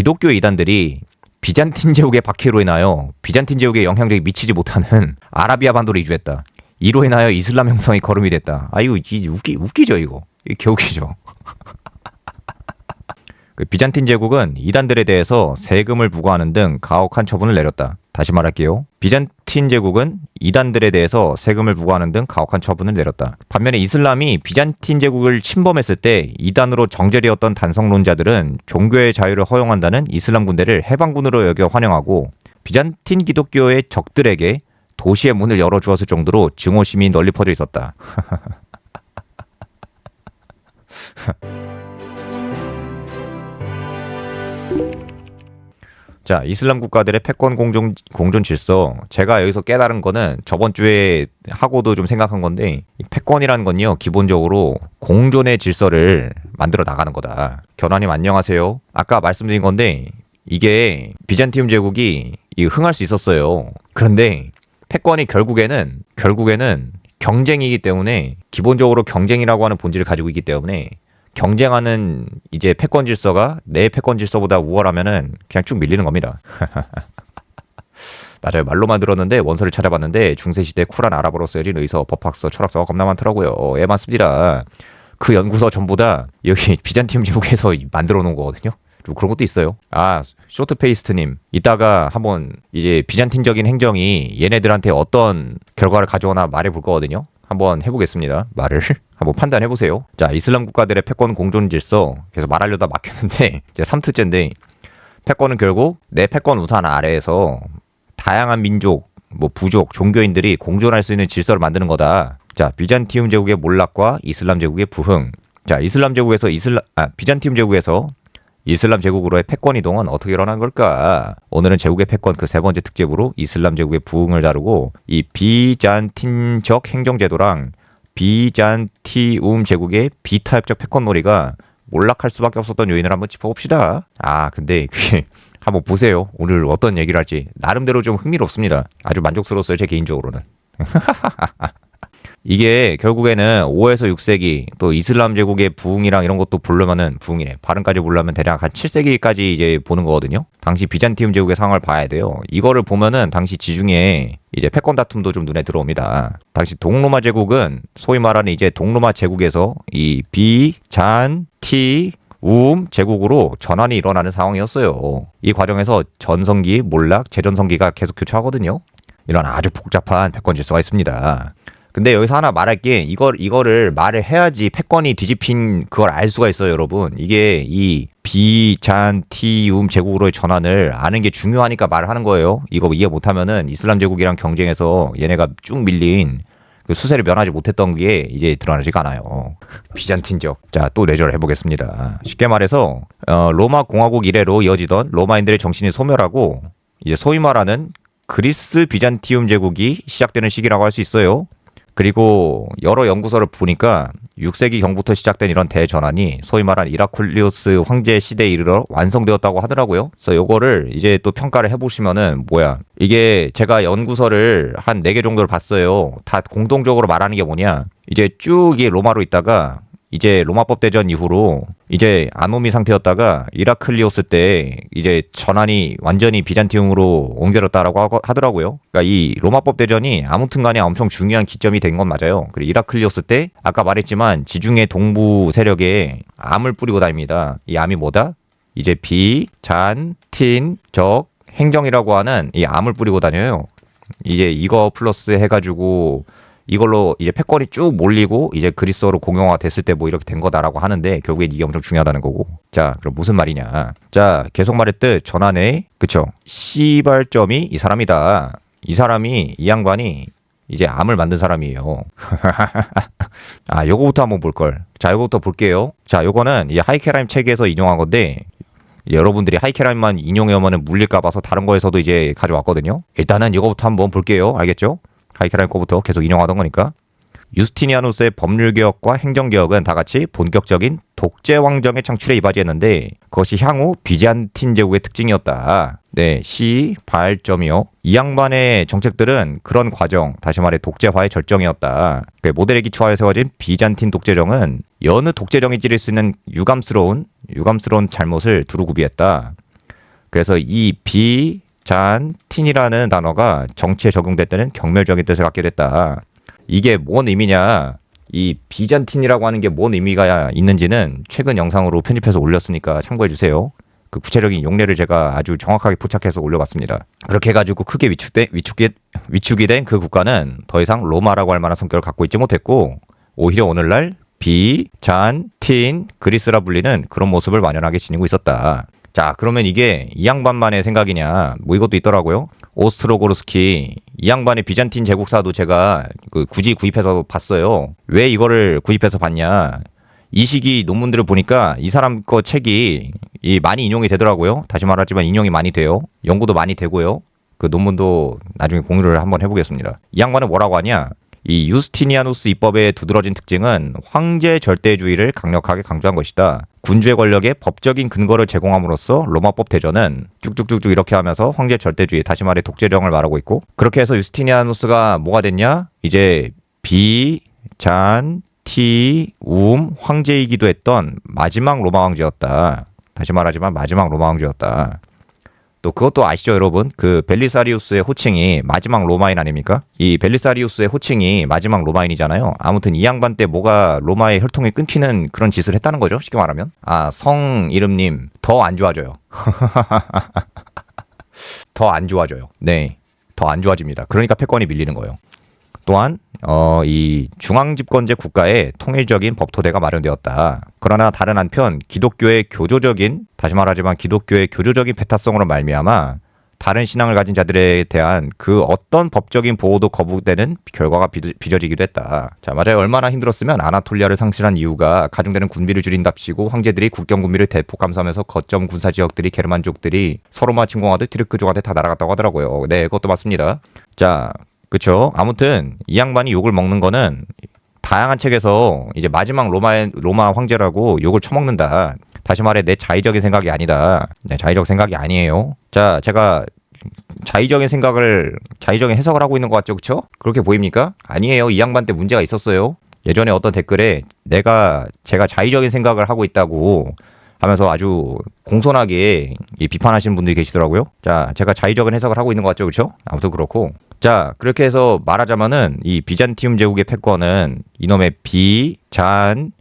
기독교 이단들이 비잔틴 제국의 박해로 인하여 비잔틴 제국의 영향력이 미치지 못하는 아라비아 반도로 이주했다. 이로 인하여 이슬람 형성이 거름이 됐다. 아 이거 웃기죠 이거. 이게 개웃기죠. 그 비잔틴 제국은 이단들에 대해서 세금을 부과하는 등 가혹한 처분을 내렸다. 다시 말할게요. 비잔틴 제국은 이단들에 대해서 세금을 부과하는 등 가혹한 처분을 내렸다. 반면에 이슬람이 비잔틴 제국을 침범했을 때 이단으로 정제되었던 단성론자들은 종교의 자유를 허용한다는 이슬람 군대를 해방군으로 여겨 환영하고 비잔틴 기독교의 적들에게 도시의 문을 열어주었을 정도로 증오심이 널리 퍼져 있었다. 자, 이슬람 국가들의 패권 공존 질서. 제가 여기서 깨달은 거는 저번 주에 하고도 좀 생각한 건데, 이 패권이라는 건요, 기본적으로 공존의 질서를 만들어 나가는 거다. 견화님 안녕하세요. 아까 말씀드린 건데, 이게 비잔티움 제국이 흥할 수 있었어요. 그런데 패권이 결국에는 경쟁이기 때문에, 기본적으로 경쟁이라고 하는 본질을 가지고 있기 때문에 경쟁하는 이제 패권 질서가 내 패권 질서보다 우월하면은 그냥 쭉 밀리는 겁니다. 맞아요. 말로만 들었는데 원서를 찾아봤는데 중세시대 쿨한 아랍어로서 열린 의서, 법학서, 철학서가 겁나 많더라고요. 예, 맞습니다. 그 연구서 전부 다 여기 비잔티움 제국에서 만들어 놓은 거거든요. 그리고 그런 것도 있어요. 아, 쇼트페이스트님, 이따가 한번 이제 비잔틴적인 행정이 얘네들한테 어떤 결과를 가져오나 말해 볼 거거든요. 한번 해보겠습니다. 말을 한번 판단해보세요. 자, 이슬람 국가들의 패권 공존 질서, 계속 말하려다 막혔는데 이제 3트째인데, 패권은 결국 내 패권 우산 아래에서 다양한 민족, 부족, 종교인들이 공존할 수 있는 질서를 만드는 거다. 자, 비잔티움 제국의 몰락과 이슬람 제국의 부흥. 자, 비잔티움 제국에서 이슬람 제국으로의 패권 이동은 어떻게 일어난 걸까? 오늘은 제국의 패권 그 세 번째 특집으로 이슬람 제국의 부흥을 다루고, 이 비잔틴적 행정제도랑 비잔티움 제국의 비타협적 패권놀이가 몰락할 수밖에 없었던 요인을 한번 짚어봅시다. 아, 근데 그게 한번 보세요. 오늘 어떤 얘기를 할지 나름대로 좀 흥미롭습니다. 아주 만족스러웠어요, 제 개인적으로는. 이게 결국에는 5에서 6세기 또 이슬람 제국의 부흥이랑 이런 것도 보려면은, 부흥이네, 발음까지 보려면 대략 한 7세기까지 이제 보는 거거든요. 당시 비잔티움 제국의 상황을 봐야 돼요. 이거를 보면은 당시 지중해 이제 패권 다툼도 좀 눈에 들어옵니다. 당시 동로마 제국은 소위 말하는 이제 동로마 제국에서 이 비잔티움 제국으로 전환이 일어나는 상황이었어요. 이 과정에서 전성기, 몰락, 재전성기가 계속 교차하거든요. 이런 아주 복잡한 패권 질서가 있습니다. 근데 여기서 하나 말할 게, 이거를 말을 해야지 패권이 뒤집힌 그걸 알 수가 있어요, 여러분. 이게 이 비잔티움 제국으로의 전환을 아는 게 중요하니까 말을 하는 거예요. 이거 이해 못하면은 이슬람 제국이랑 경쟁해서 얘네가 쭉 밀린 그 수세를 면하지 못했던 게 이제 드러나지가 않아요. 비잔틴적. 자, 또 내절을 해보겠습니다. 쉽게 말해서 로마 공화국 이래로 이어지던 로마인들의 정신이 소멸하고, 이제 소위 말하는 그리스 비잔티움 제국이 시작되는 시기라고 할 수 있어요. 그리고 여러 연구서를 보니까 6세기 경부터 시작된 이런 대전환이 소위 말하는 이라클리오스 황제 시대에 이르러 완성되었다고 하더라고요. 그래서 요거를 이제 또 평가를 해보시면은, 이게 제가 연구서를 한 4개 정도를 봤어요. 다 공통적으로 말하는 게 뭐냐, 이제 쭉 이게 로마로 있다가 이제 로마법 대전 이후로 이제 아노미 상태였다가 이라클리오스 때 이제 전환이 완전히 비잔티움으로 옮겨졌다라고 하더라고요. 그러니까 이 로마법 대전이 아무튼 간에 엄청 중요한 기점이 된 건 맞아요. 그리고 이라클리오스 때 아까 말했지만 지중해 동부 세력에 암을 뿌리고 다닙니다. 이 암이 뭐다? 이제 비잔틴적 행정이라고 하는 이 암을 뿌리고 다녀요. 이제 이거 플러스 해가지고 이걸로 이제 패권이 쭉 몰리고 이제 그리스어로 공용화 됐을 때 이렇게 된 거다라고 하는데, 결국엔 이게 엄청 중요하다는 거고. 자, 그럼 무슨 말이냐. 자, 계속 말했듯 전환의, 그쵸, 시발점이 이 사람이다. 이 양반이 이제 암을 만든 사람이에요. 아, 요거부터 한번 볼걸. 자, 요거부터 볼게요. 자, 요거는 이 하이케라임 책에서 인용한 건데, 여러분들이 하이케라임만 인용해오면 물릴까 봐서 다른 거에서도 이제 가져왔거든요. 일단은 이거부터 한번 볼게요. 알겠죠? 하이케라임 거부터 계속 인용하던 거니까. 유스티니아누스의 법률개혁과 행정개혁은 다같이 본격적인 독재왕정의 창출에 이바지했는데, 그것이 향후 비잔틴 제국의 특징이었다. 네, 시발점이요. 이 양반의 정책들은 그런 과정, 다시 말해 독재화의 절정이었다. 모델에 기초하여 세워진 비잔틴 독재정은 여느 독재정이 찌를 수 있는 유감스러운 잘못을 두루 구비했다. 그래서 이 비잔틴이라는 단어가 정치에 적용될 때는 경멸적인 뜻을 갖게 됐다. 이게 뭔 의미냐? 이 비잔틴이라고 하는 게 뭔 의미가 있는지는 최근 영상으로 편집해서 올렸으니까 참고해 주세요. 그 구체적인 용례를 제가 아주 정확하게 포착해서 올려봤습니다. 그렇게 해가지고 크게 위축이 된 그 국가는 더 이상 로마라고 할 만한 성격을 갖고 있지 못했고 오히려 오늘날 비잔틴 그리스라 불리는 그런 모습을 만연하게 지니고 있었다. 자, 그러면 이게 이 양반만의 생각이냐? 뭐 이것도 있더라고요. 오스트로고르스키 이 양반의 비잔틴 제국사도 제가 굳이 구입해서 봤어요. 왜 이거를 구입해서 봤냐? 이 시기 논문들을 보니까 이 사람 거 책이 많이 인용이 되더라고요. 다시 말하지만 인용이 많이 돼요. 연구도 많이 되고요. 그 논문도 나중에 공유를 한번 해보겠습니다. 이 양반은 뭐라고 하냐? 이 유스티니아누스 입법의 두드러진 특징은 황제 절대주의를 강력하게 강조한 것이다. 군주의 권력에 법적인 근거를 제공함으로써 로마법 대전은 쭉쭉쭉쭉 이렇게 하면서 황제 절대주의, 다시 말해 독재령을 말하고 있고, 그렇게 해서 유스티니아누스가 뭐가 됐냐? 이제 비잔티움 황제이기도 했던 마지막 로마 황제였다. 다시 말하지만 마지막 로마 황제였다. 또 그것도 아시죠, 여러분? 그 벨리사리우스의 호칭이 마지막 로마인 아닙니까? 이 벨리사리우스의 호칭이 마지막 로마인이잖아요. 아무튼 이 양반 때 뭐가 로마의 혈통이 끊기는 그런 짓을 했다는 거죠, 쉽게 말하면. 아, 성 이름님 더 안 좋아져요. 더 안 좋아져요. 네, 더 안 좋아집니다. 그러니까 패권이 밀리는 거예요. 또한 이 중앙집권제 국가의 통일적인 법토대가 마련되었다. 그러나 다른 한편 기독교의 교조적인, 다시 말하지만 기독교의 교조적인 배타성으로 말미암아 다른 신앙을 가진 자들에 대한 그 어떤 법적인 보호도 거부되는 결과가 빚어지기도 했다. 자, 맞아요. 얼마나 힘들었으면 아나톨리아를 상실한 이유가 가중되는 군비를 줄인답시고 황제들이 국경 군비를 대폭 감소하면서 거점 군사 지역들이 게르만족들이 서로만 침공하듯 티르크족한테 다 날아갔다고 하더라고요. 네, 그것도 맞습니다. 자, 그쵸. 아무튼 이 양반이 욕을 먹는 거는 다양한 책에서 이제 마지막 로마 황제라고 욕을 처먹는다. 다시 말해 내 자의적인 생각이 아니다. 네, 자의적 생각이 아니에요. 자, 제가 자의적인 해석을 하고 있는 것 같죠, 그쵸? 그렇게 보입니까? 아니에요. 이 양반 때 문제가 있었어요. 예전에 어떤 댓글에 제가 자의적인 생각을 하고 있다고 하면서 아주 공손하게 비판하시는 분들이 계시더라고요. 자, 제가 자의적인 해석을 하고 있는 것 같죠, 그렇죠? 아무튼 그렇고, 자, 그렇게 해서 말하자면은 이 비잔티움 제국의 패권은 이놈의 비잔틴적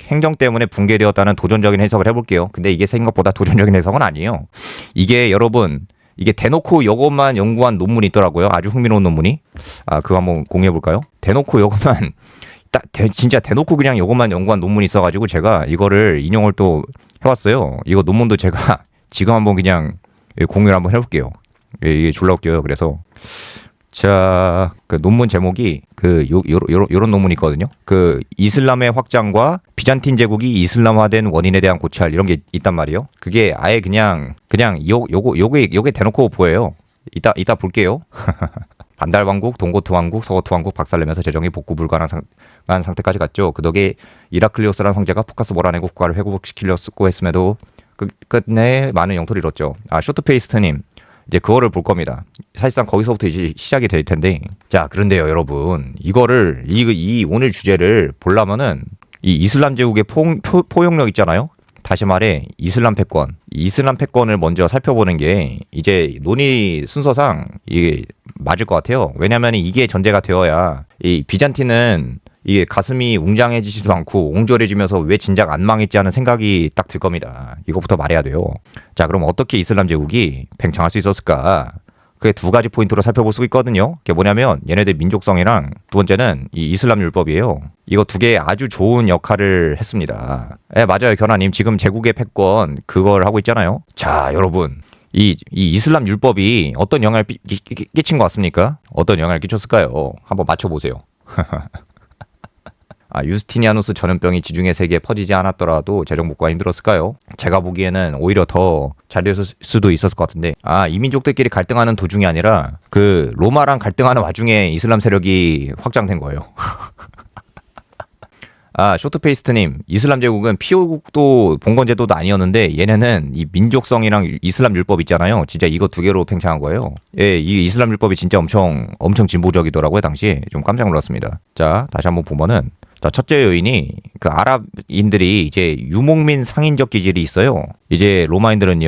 행정 때문에 붕괴되었다는 도전적인 해석을 해볼게요. 근데 이게 생각보다 도전적인 해석은 아니에요. 이게 여러분, 이게 대놓고 이것만 연구한 논문이 있더라고요. 아주 흥미로운 논문이. 아, 그거 한번 공유해볼까요? 대놓고 이것만 진짜 대놓고 그냥 이것만 연구한 논문이 있어가지고 제가 이거를 인용을 또 해왔어요. 이거 논문도 제가 지금 한번 그냥 공유를 한번 해볼게요. 이게 졸라 웃겨요. 그래서 자, 그 논문 제목이 요런 논문이 있거든요. 그 이슬람의 확장과 비잔틴 제국이 이슬람화된 원인에 대한 고찰 이런 게 있단 말이에요. 그게 아예 그냥 요게 대놓고 보여요. 이따 볼게요. 반달 왕국, 동고트 왕국, 서고트 왕국 박살내면서 재정이 복구 불가능한 상태까지 갔죠. 그 덕에 이라클리오스라는 황제가 포카스 몰아내고 국가를 회복시키려고 했음에도 끝내 많은 영토를 잃었죠. 아, 쇼트페이스트님, 이제 그거를 볼 겁니다. 사실상 거기서부터 이제 시작이 될 텐데, 자, 그런데요, 여러분, 이거를 이 오늘 주제를 보려면은 이 이슬람 제국의 포용력 있잖아요. 다시 말해 이슬람 패권을 먼저 살펴보는 게 이제 논의 순서상 이게 맞을 것 같아요. 왜냐하면 이게 전제가 되어야 이 비잔틴은 이게 가슴이 웅장해지지도 않고 옹졸해지면서 왜 진작 안 망했지 하는 생각이 딱 들 겁니다. 이것부터 말해야 돼요. 자, 그럼 어떻게 이슬람 제국이 팽창할 수 있었을까? 그게 두 가지 포인트로 살펴볼 수 있거든요. 그게 뭐냐면 얘네들 민족성이랑 두 번째는 이 이슬람 율법이에요. 이거 두 개 아주 좋은 역할을 했습니다. 네, 맞아요, 견아님. 지금 제국의 패권 그걸 하고 있잖아요. 자, 여러분, 이 이슬람 율법이 어떤 영향을 끼친 것 같습니까? 어떤 영향을 끼쳤을까요? 한번 맞춰보세요. 아, 유스티니아누스 전염병이 지중해 세계에 퍼지지 않았더라도 재정 복구가 힘들었을까요? 제가 보기에는 오히려 더 잘 됐을 수도 있었을 것 같은데, 아, 이민족들끼리 갈등하는 도중이 아니라 그 로마랑 갈등하는 와중에 이슬람 세력이 확장된 거예요. 아, 쇼트페이스트님, 이슬람 제국은 피오국도 봉건제도도 아니었는데 얘네는 이 민족성이랑 이슬람 율법 있잖아요. 진짜 이거 두 개로 팽창한 거예요. 예, 이 이슬람 율법이 진짜 엄청 진보적이더라고요. 당시에 좀 깜짝 놀랐습니다. 자, 다시 한번 보면은 자, 첫째 요인이 그 아랍인들이 이제 유목민 상인적 기질이 있어요. 이제 로마인들은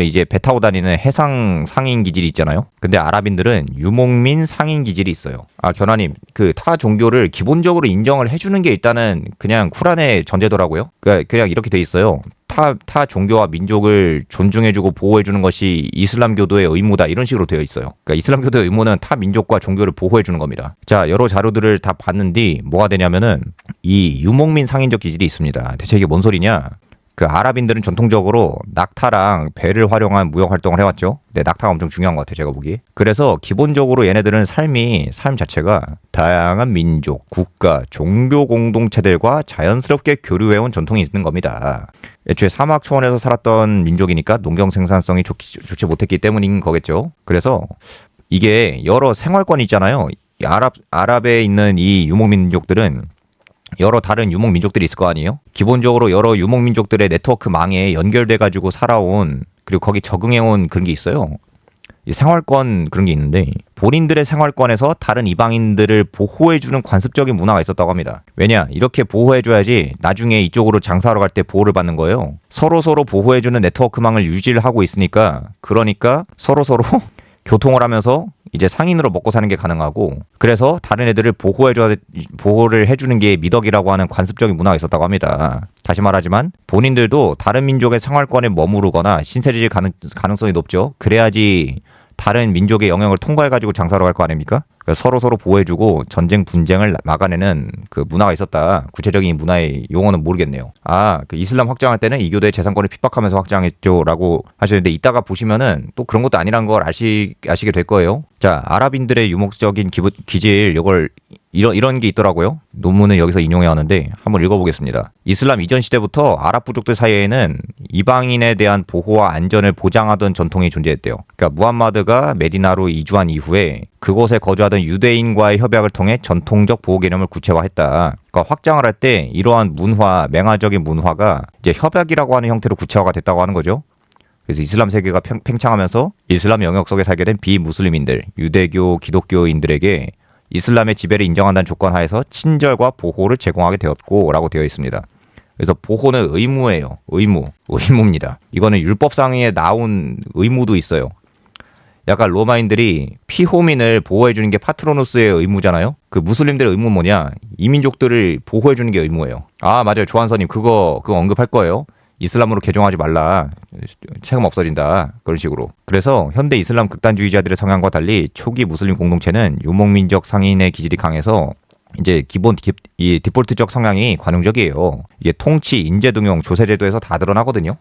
이제 배 타고 다니는 해상 상인 기질이 있잖아요. 근데 아랍인들은 유목민 상인 기질이 있어요. 아, 견화님, 그 타 종교를 기본적으로 인정을 해주는 게 일단은 그냥 쿠란의 전제도라고요? 그냥 이렇게 돼 있어요. 타 종교와 민족을 존중해주고 보호해주는 것이 이슬람교도의 의무다, 이런 식으로 되어 있어요. 그러니까 이슬람교도의 의무는 타 민족과 종교를 보호해주는 겁니다. 자, 여러 자료들을 다 봤는 뒤 뭐가 되냐면은 이 유목민 상인적 기질이 있습니다. 대체 이게 뭔 소리냐? 그 아랍인들은 전통적으로 낙타랑 배를 활용한 무역 활동을 해왔죠. 근데 낙타가 엄청 중요한 것 같아요, 제가 보기. 그래서 기본적으로 얘네들은 삶 자체가 다양한 민족, 국가, 종교 공동체들과 자연스럽게 교류해온 전통이 있는 겁니다. 애초에 사막 초원에서 살았던 민족이니까 농경 생산성이 좋지 못했기 때문인 거겠죠. 그래서 이게 여러 생활권이 있잖아요. 이 아랍에 있는 이 유목민족들은 여러 다른 유목민족들이 있을 거 아니에요? 기본적으로 여러 유목민족들의 네트워크망에 연결돼가지고 살아온, 그리고 거기 적응해온 그런 게 있어요. 이 생활권 그런 게 있는데, 본인들의 생활권에서 다른 이방인들을 보호해주는 관습적인 문화가 있었다고 합니다. 왜냐? 이렇게 보호해줘야지 나중에 이쪽으로 장사하러 갈 때 보호를 받는 거예요. 서로서로 보호해주는 네트워크망을 유지를 하고 있으니까, 그러니까 서로서로 교통을 하면서 이제 상인으로 먹고 사는 게 가능하고, 그래서 다른 애들을 보호를 해주는 게 미덕이라고 하는 관습적인 문화가 있었다고 합니다. 다시 말하지만 본인들도 다른 민족의 생활권에 머무르거나 신세질 가능성이 높죠. 그래야지 다른 민족의 영역을 통과해가지고 장사로 갈 거 아닙니까? 서로서로 보호해주고 전쟁 분쟁을 막아내는 그 문화가 있었다. 구체적인 문화의 용어는 모르겠네요. 아, 그 이슬람 확장할 때는 이교도의 재산권을 핍박하면서 확장했죠라고 하시는데, 이따가 보시면은 또 그런 것도 아니란 걸 아시게 될 거예요. 자, 아랍인들의 유목적인 기질, 이런 게 있더라고요. 논문은 여기서 인용해 왔는데 한번 읽어보겠습니다. 이슬람 이전 시대부터 아랍 부족들 사이에는 이방인에 대한 보호와 안전을 보장하던 전통이 존재했대요. 그러니까 무함마드가 메디나로 이주한 이후에 그곳에 거주하던 유대인과의 협약을 통해 전통적 보호 개념을 구체화했다. 그러니까 확장을 할 때 이러한 맹아적인 문화가 이제 협약이라고 하는 형태로 구체화가 됐다고 하는 거죠. 그래서 이슬람 세계가 팽창하면서 이슬람 영역 속에 살게 된 비무슬림인들, 유대교, 기독교인들에게 이슬람의 지배를 인정한다는 조건 하에서 친절과 보호를 제공하게 되었고라고 되어 있습니다. 그래서 보호는 의무예요. 의무입니다. 이거는 율법상에 나온 의무도 있어요. 약간 로마인들이 피호민을 보호해주는 게 파트로누스의 의무잖아요. 그 무슬림들의 의무 뭐냐? 이민족들을 보호해주는 게 의무예요. 아, 맞아요. 조한선님 그거 언급할 거예요. 이슬람으로 개종하지 말라. 세금 없어진다. 그런 식으로. 그래서 현대 이슬람 극단주의자들의 성향과 달리 초기 무슬림 공동체는 유목민족 상인의 기질이 강해서 이제 이 디폴트적 성향이 관용적이에요. 이게 통치, 인재등용, 조세제도에서 다 드러나거든요.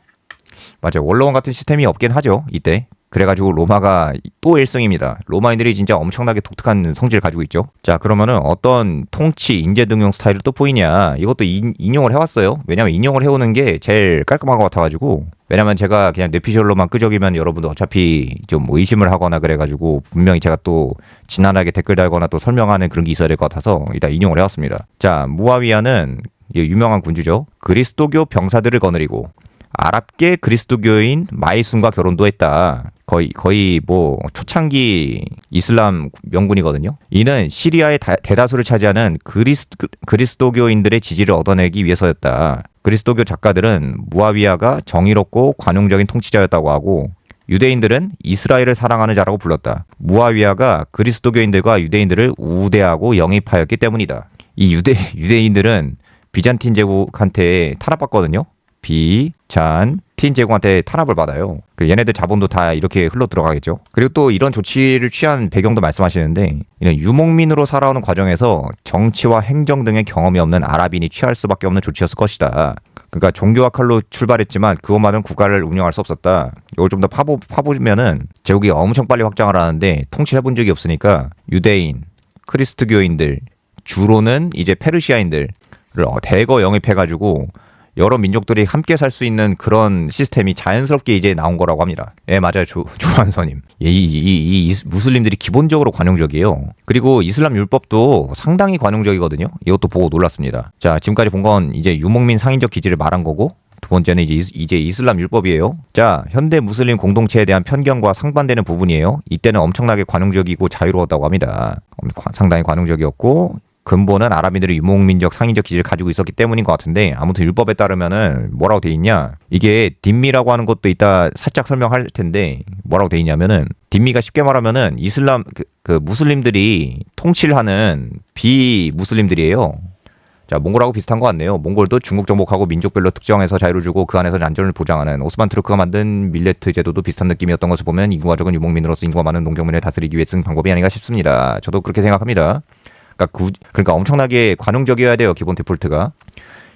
맞아요. 원로원 같은 시스템이 없긴 하죠. 이때. 그래가지고 로마가 또 1승입니다. 로마인들이 진짜 엄청나게 독특한 성질을 가지고 있죠. 자, 그러면은 어떤 통치, 인재 등용 스타일을 또 보이냐? 이것도 인용을 해왔어요. 왜냐면 인용을 해오는 게 제일 깔끔한 것 같아가지고. 왜냐면 제가 그냥 뇌피셜로만 끄적이면 여러분들 어차피 좀 의심을 하거나 그래가지고 분명히 제가 또 지난하게 댓글 달거나 또 설명하는 그런 게 있어야 될 것 같아서 일단 인용을 해왔습니다. 자, 무아위아는 유명한 군주죠. 그리스도교 병사들을 거느리고 아랍계 그리스도교인 마이순과 결혼도 했다. 거의 뭐 초창기 이슬람 명군이거든요. 이는 시리아의 대다수를 차지하는 그리스도교인들의 지지를 얻어내기 위해서였다. 그리스도교 작가들은 무아위아가 정의롭고 관용적인 통치자였다고 하고, 유대인들은 이스라엘을 사랑하는 자라고 불렀다. 무아위아가 그리스도교인들과 유대인들을 우대하고 영입하였기 때문이다. 이 유대인들은 비잔틴 제국한테 탄압받거든요. 비잔틴 제국한테 탄압을 받아요. 얘네들 자본도 다 이렇게 흘러 들어가겠죠. 그리고 또 이런 조치를 취한 배경도 말씀하시는데, 이는 유목민으로 살아오는 과정에서 정치와 행정 등의 경험이 없는 아랍인이 취할 수밖에 없는 조치였을 것이다. 그러니까 종교와 칼로 출발했지만 그것만은 국가를 운영할 수 없었다. 이걸 좀 더 파보면은 제국이 엄청 빨리 확장을 하는데 통치해본 적이 없으니까 유대인, 크리스트교인들, 주로는 이제 페르시아인들을 대거 영입해가지고 여러 민족들이 함께 살 수 있는 그런 시스템이 자연스럽게 이제 나온 거라고 합니다. 예, 맞아요. 조한선님. 이 무슬림들이 기본적으로 관용적이에요. 그리고 이슬람 율법도 상당히 관용적이거든요. 이것도 보고 놀랐습니다. 자, 지금까지 본 건 이제 유목민 상인적 기질을 말한 거고, 두 번째는 이제 이슬람 율법이에요. 자, 현대 무슬림 공동체에 대한 편견과 상반되는 부분이에요. 이때는 엄청나게 관용적이고 자유로웠다고 합니다. 상당히 관용적이었고, 근본은 아랍인들의 유목민적 상인적 기질을 가지고 있었기 때문인 것 같은데 아무튼 율법에 따르면은 뭐라고 돼 있냐 이게 딘미라고 하는 것도 이따 살짝 설명할 텐데 뭐라고 돼 있냐면은 딘미가 쉽게 말하면은 이슬람 그 무슬림들이 통치하는 비무슬림들이에요. 자, 몽골하고 비슷한 것 같네요. 몽골도 중국 정복하고 민족별로 특정해서 자유를 주고 그 안에서 안전을 보장하는 오스만 투르크가 만든 밀레트 제도도 비슷한 느낌이었던 것을 보면 인구가 적은 유목민으로서 인구가 많은 농경민을 다스리기 위해 쓴 방법이 아닌가 싶습니다. 저도 그렇게 생각합니다. 그러니까 엄청나게 관용적이어야 돼요. 기본 디폴트가.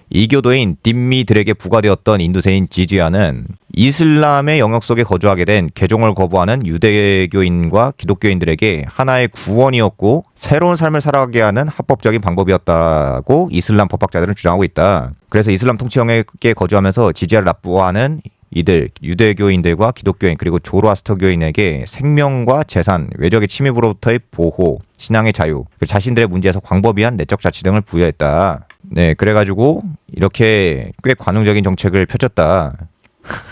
이교도인 딘미들에게 부과되었던 인두세인 지지아는 이슬람의 영역 속에 거주하게 된 개종을 거부하는 유대교인과 기독교인들에게 하나의 구원이었고 새로운 삶을 살아가게 하는 합법적인 방법이었다고 이슬람 법학자들은 주장하고 있다. 그래서 이슬람 통치 영역에 거주하면서 지지아를 납부하는 이들 유대교인들과 기독교인 그리고 조로아스터교인에게 생명과 재산, 외적의 침입으로부터의 보호, 신앙의 자유, 자신들의 문제에서 광범위한 내적 자치 등을 부여했다. 네, 그래가지고 이렇게 꽤 관용적인 정책을 펼쳤다.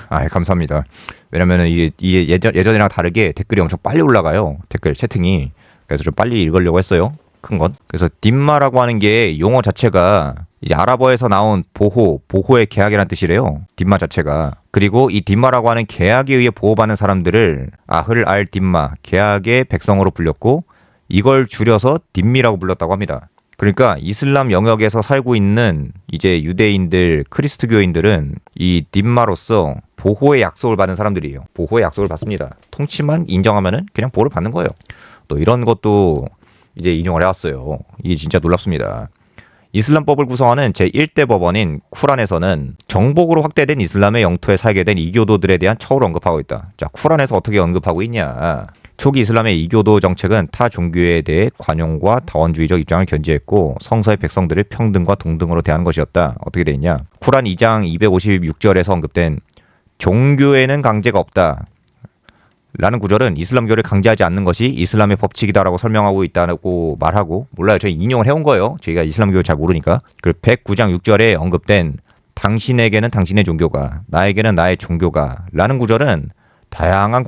아, 감사합니다. 왜냐면은 이게 예전이랑 다르게 댓글이 엄청 빨리 올라가요. 댓글 채팅이. 그래서 좀 빨리 읽으려고 했어요. 큰 건. 그래서 딘마라고 하는 게 용어 자체가 이제 아랍어에서 나온 보호의 계약이라는 뜻이래요. 딘마 자체가. 그리고 이 딘마라고 하는 계약에 의해 보호받는 사람들을 아흐를 알 딘마, 계약의 백성으로 불렸고 이걸 줄여서 딘미라고 불렀다고 합니다. 그러니까 이슬람 영역에서 살고 있는 이제 유대인들, 크리스트교인들은 이 딘마로서 보호의 약속을 받는 사람들이에요. 보호의 약속을 받습니다. 통치만 인정하면은 그냥 보호를 받는 거예요. 또 이런 것도 이제 인용을 해왔어요. 이게 진짜 놀랍습니다. 이슬람법을 구성하는 제1대 법원인 쿠란에서는 정복으로 확대된 이슬람의 영토에 살게 된 이교도들에 대한 처우를 언급하고 있다. 자, 쿠란에서 어떻게 언급하고 있냐. 초기 이슬람의 이교도 정책은 타 종교에 대해 관용과 다원주의적 입장을 견지했고 성서의 백성들을 평등과 동등으로 대하는 것이었다. 어떻게 돼 있냐. 쿠란 2장 256절에서 언급된 종교에는 강제가 없다. 라는 구절은 이슬람교를 강제하지 않는 것이 이슬람의 법칙이다라고 설명하고 있다고 말하고 몰라요. 저희 인용을 해온 거예요. 저희가 이슬람교를 잘 모르니까. 그리고 109장 6절에 언급된 당신에게는 당신의 종교가 나에게는 나의 종교가 라는 구절은 다양한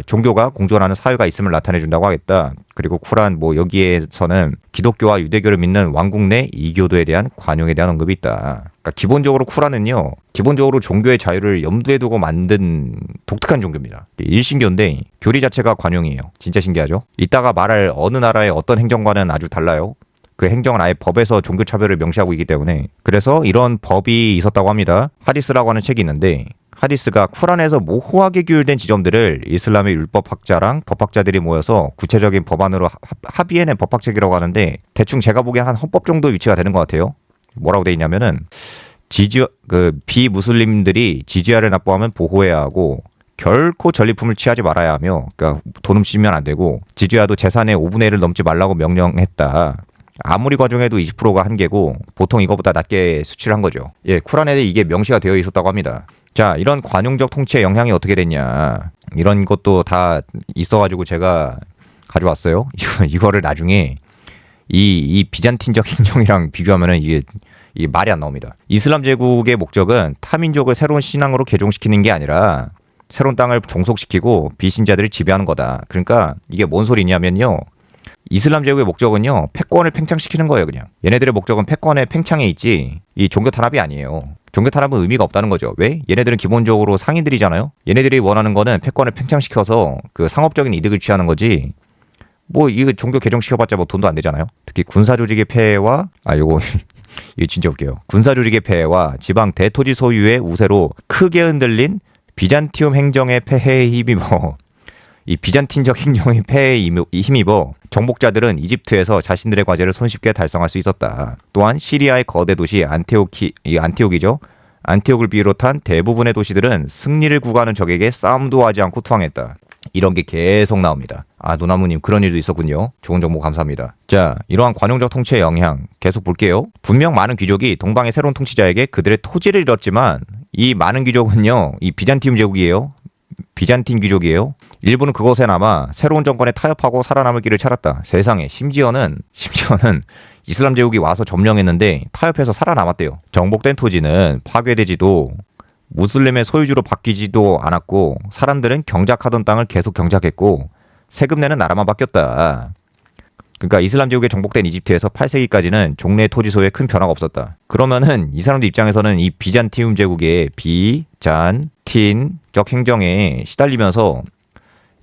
종교가 공존하는 사회가 있음을 나타내준다고 하겠다. 그리고 쿠란 여기에서는 기독교와 유대교를 믿는 왕국 내 이교도에 대한 관용에 대한 언급이 있다. 그러니까 기본적으로 쿠란은요. 기본적으로 종교의 자유를 염두에 두고 만든 독특한 종교입니다. 일신교인데 교리 자체가 관용이에요. 진짜 신기하죠? 이따가 말할 어느 나라의 어떤 행정과는 아주 달라요. 그 행정은 아예 법에서 종교 차별을 명시하고 있기 때문에 그래서 이런 법이 있었다고 합니다. 하디스라고 하는 책이 있는데 하디스가 쿠란에서 모호하게 규율된 지점들을 이슬람의 율법학자랑 법학자들이 모여서 구체적인 법안으로 합의해낸 법학책이라고 하는데 대충 제가 보기엔 한 헌법 정도 위치가 되는 것 같아요. 뭐라고 돼 있냐면은 비무슬림들이 지지아를 납부하면 보호해야 하고 결코 전리품을 취하지 말아야 하며 그러니까 돈 훔치면 안 되고 지지아도 재산의 5분의 1을 넘지 말라고 명령했다. 아무리 과중해도 20%가 한계고 보통 이거보다 낮게 수치를 한 거죠. 예, 쿠란에 이게 명시가 되어 있었다고 합니다. 자, 이런 관용적 통치의 영향이 어떻게 됐냐. 이런 것도 다 있어가지고 제가 가져왔어요. 이거를 나중에 이 비잔틴적 행정이랑 비교하면은 이게 말이 안 나옵니다. 이슬람 제국의 목적은 타민족을 새로운 신앙으로 개종시키는 게 아니라 새로운 땅을 종속시키고 비신자들을 지배하는 거다. 그러니까 이게 뭔 소리냐면요. 이슬람 제국의 목적은요. 패권을 팽창시키는 거예요. 그냥. 얘네들의 목적은 패권의 팽창에 있지 이 종교 탄압이 아니에요. 종교 탄압은 의미가 없다는 거죠. 왜? 얘네들은 기본적으로 상인들이잖아요. 얘네들이 원하는 거는 패권을 팽창시켜서 그 상업적인 이득을 취하는 거지. 이거 종교 개종시켜봤자 돈도 안 되잖아요. 특히 군사 조직의 폐해와 이거 진짜 웃겨요. 군사 조직의 폐해와 지방 대토지 소유의 우세로 크게 흔들린 비잔티움 행정의 폐해에 힘입어 이 비잔틴적 행정의 폐해에 힘입어 정복자들은 이집트에서 자신들의 과제를 손쉽게 달성할 수 있었다. 또한 시리아의 거대 도시 안티옥이죠. 안티옥을 비롯한 대부분의 도시들은 승리를 구가하는 적에게 싸움도 하지 않고 투항했다. 이런 게 계속 나옵니다. 노나무님 그런 일도 있었군요. 좋은 정보 감사합니다. 자, 이러한 관용적 통치의 영향 계속 볼게요. 분명 많은 귀족이 동방의 새로운 통치자에게 그들의 토지를 잃었지만 이 많은 귀족은요. 이 비잔티움 제국이에요. 비잔틴 귀족이에요. 일부는 그곳에 남아 새로운 정권에 타협하고 살아남을 길을 찾았다. 세상에 심지어는 이슬람 제국이 와서 점령했는데 타협해서 살아남았대요. 정복된 토지는 파괴되지도 무슬림의 소유주로 바뀌지도 않았고 사람들은 경작하던 땅을 계속 경작했고 세금 내는 나라만 바뀌었다. 그러니까 이슬람 제국에 정복된 이집트에서 8세기까지는 종래 토지 소유에 큰 변화가 없었다. 그러면은 이 사람들 입장에서는 이 비잔티움 제국의 비잔틴적 행정에 시달리면서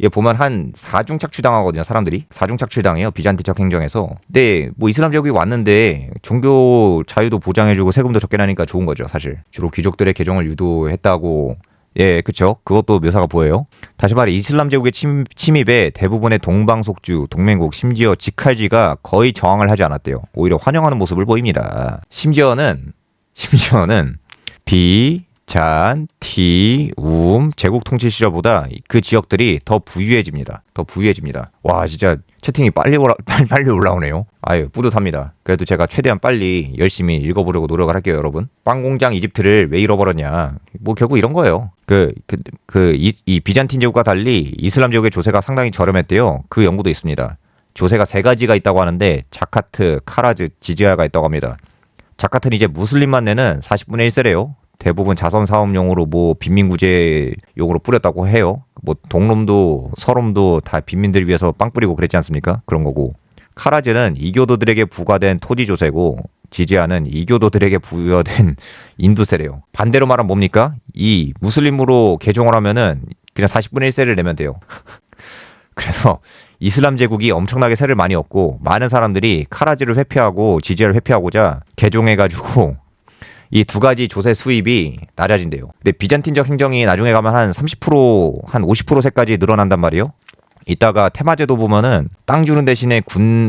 얘 보면 한 4중 착취당하거든요. 사람들이 4중 착취당해요. 비잔티적 행정에서. 근데 뭐 이슬람 제국이 왔는데 종교 자유도 보장해주고 세금도 적게 나니까 좋은 거죠. 사실 주로 귀족들의 개종을 유도했다고. 예, 그쵸. 그것도 묘사가 보여요. 다시 말해 이슬람 제국의 침입에 대부분의 동방속주, 동맹국, 심지어 직할지가 거의 저항을 하지 않았대요. 오히려 환영하는 모습을 보입니다. 심지어는 비잔티움 제국 통치 시절보다 그 지역들이 더 부유해집니다. 와, 진짜 채팅이 빨리 올라오네요. 아유, 뿌듯합니다. 그래도 제가 최대한 빨리 열심히 읽어보려고 노력을 할게요, 여러분. 빵공장 이집트를 왜 잃어버렸냐. 뭐 결국 이런 거예요. 이 비잔틴 제국과 달리 이슬람 제국의 조세가 상당히 저렴했대요. 그 연구도 있습니다. 조세가 3가지가 있다고 하는데 자카트, 카라즈, 지지야가 있다고 합니다. 자카트는 이제 무슬림만 내는 40분의 1세래요. 대부분 자선 사업용으로 뭐 빈민구제용으로 뿌렸다고 해요. 뭐 동롬도 서롬도 다 빈민들 위해서 빵 뿌리고 그랬지 않습니까? 그런 거고. 카라즈는 이교도들에게 부과된 토지 조세고 지지야는 이교도들에게 부여된 인두세래요. 반대로 말하면 뭡니까? 이 무슬림으로 개종을 하면은 그냥 40분의 1세를 내면 돼요. 그래서 이슬람 제국이 엄청나게 세를 많이 얻고 많은 사람들이 카라즈를 회피하고 지지야를 회피하고자 개종해가지고 이 2가지 조세 수입이 낮아진대요. 근데 비잔틴적 행정이 나중에 가면 한 30%, 한 50%세까지 늘어난단 말이에요. 이따가 테마제도 보면은 땅 주는 대신에